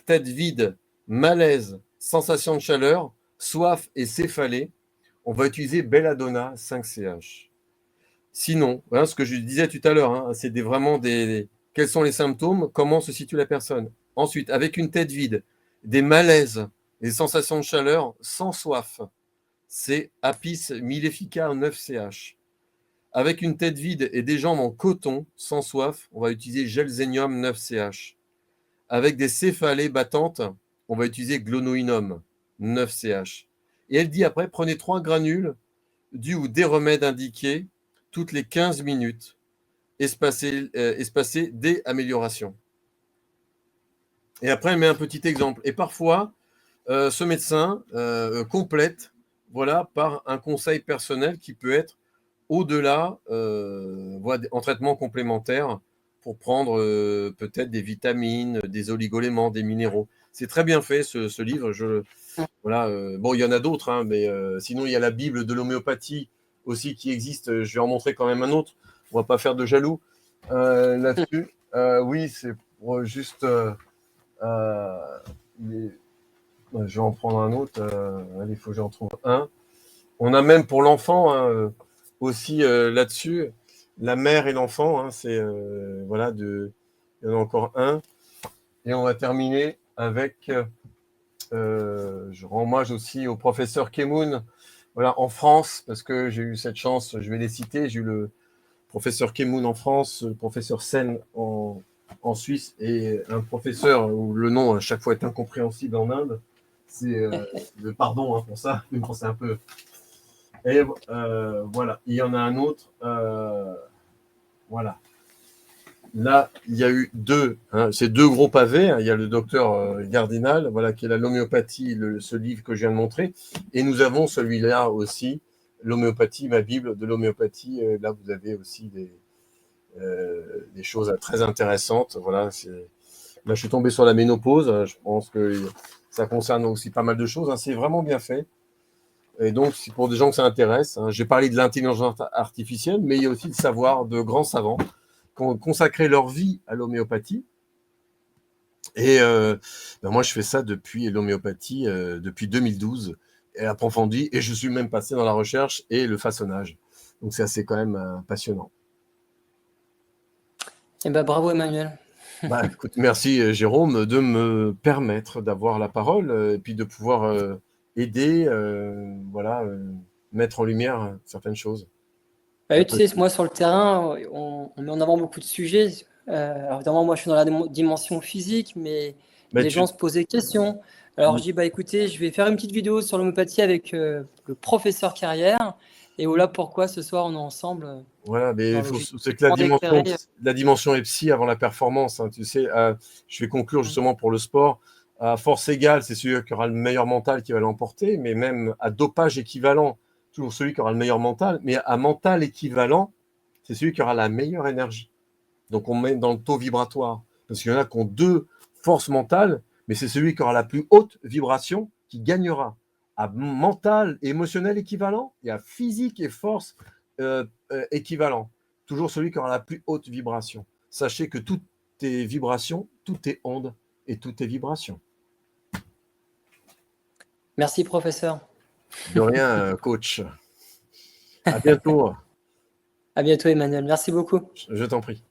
tête vide, malaise, sensation de chaleur, soif et céphalée, on va utiliser Belladonna 5CH. Sinon, hein, ce que je disais tout à l'heure, hein, c'est vraiment quels sont les symptômes, comment se situe la personne. Ensuite, avec une tête vide, des malaises, des sensations de chaleur, sans soif, c'est Apis mellifica 9CH. Avec une tête vide et des jambes en coton, sans soif, on va utiliser Gelzenium 9CH. Avec des céphalées battantes, on va utiliser Glonoinum 9CH. Et elle dit après, prenez 3 granules du ou des remèdes indiqués toutes les 15 minutes, espacés dès amélioration. Et après, elle met un petit exemple. Et parfois, ce médecin complète, voilà, par un conseil personnel qui peut être au-delà, voilà, en traitement complémentaire pour prendre peut-être des vitamines, des oligoéléments, des minéraux. C'est très bien fait ce livre. Voilà, bon, il y en a d'autres, hein, mais sinon il y a la Bible de l'homéopathie aussi qui existe. Je vais en montrer quand même un autre. On va pas faire de jaloux là-dessus. Oui, c'est pour juste. Je vais en prendre un autre. Allez, il faut que j'en trouve un. On a même pour l'enfant hein, aussi là-dessus, la mère et l'enfant. Hein, c'est voilà, il y en a encore un. Et on va terminer avec. Je rends hommage aussi au professeur Kemoun, voilà, en France, parce que j'ai eu cette chance, je vais les citer. J'ai eu le professeur Kemoun en France, le professeur Sen en Suisse, et un professeur où le nom à chaque fois est incompréhensible en Inde. C'est le pardon hein, pour ça, mais bon, c'est un peu. Et voilà, il y en a un autre. Voilà. Là, il y a eu ces deux gros pavés. Hein. Il y a le docteur Gardinal, voilà, qui est l'homéopathie, ce livre que je viens de montrer. Et nous avons celui-là aussi, l'homéopathie, ma Bible de l'homéopathie. Là, vous avez aussi des choses très intéressantes. Voilà, là, je suis tombé sur la ménopause. Je pense que ça concerne aussi pas mal de choses. Hein. C'est vraiment bien fait. Et donc, c'est pour des gens que ça intéresse. Hein. J'ai parlé de l'intelligence artificielle, mais il y a aussi le savoir de grands savants qui ont consacré leur vie à l'homéopathie. Et moi, je fais ça depuis l'homéopathie, depuis 2012, et approfondi, et je suis même passé dans la recherche et le façonnage. Donc, c'est assez quand même passionnant. Eh ben, bravo Emmanuel. Bah, écoute, merci Jérôme de me permettre d'avoir la parole et puis de pouvoir aider, voilà, mettre en lumière certaines choses. Bah oui, tu sais, moi sur le terrain, on met en avant beaucoup de sujets. Alors évidemment, moi je suis dans la dimension physique, mais Mais les gens se posent des questions. Alors je dis, bah écoutez, je vais faire une petite vidéo sur l'homéopathie avec le professeur Carrière. Et voilà pourquoi ce soir on est ensemble. Voilà, mais dans c'est que la dimension est psy avant la performance. Hein, tu sais, je vais conclure justement pour le sport. À force égale, c'est celui qui aura le meilleur mental qui va l'emporter, mais même à dopage équivalent, toujours celui qui aura le meilleur mental, mais à mental équivalent, c'est celui qui aura la meilleure énergie. Donc on met dans le taux vibratoire. Parce qu'il y en a qui ont 2 forces mentales, mais c'est celui qui aura la plus haute vibration qui gagnera. À mental et émotionnel équivalent, et à physique et force équivalent. Toujours celui qui aura la plus haute vibration. Sachez que toutes est vibrations, tout est onde et tout est vibration. Merci professeur. De rien, coach. À bientôt. À bientôt Emmanuel. Merci beaucoup. Je t'en prie.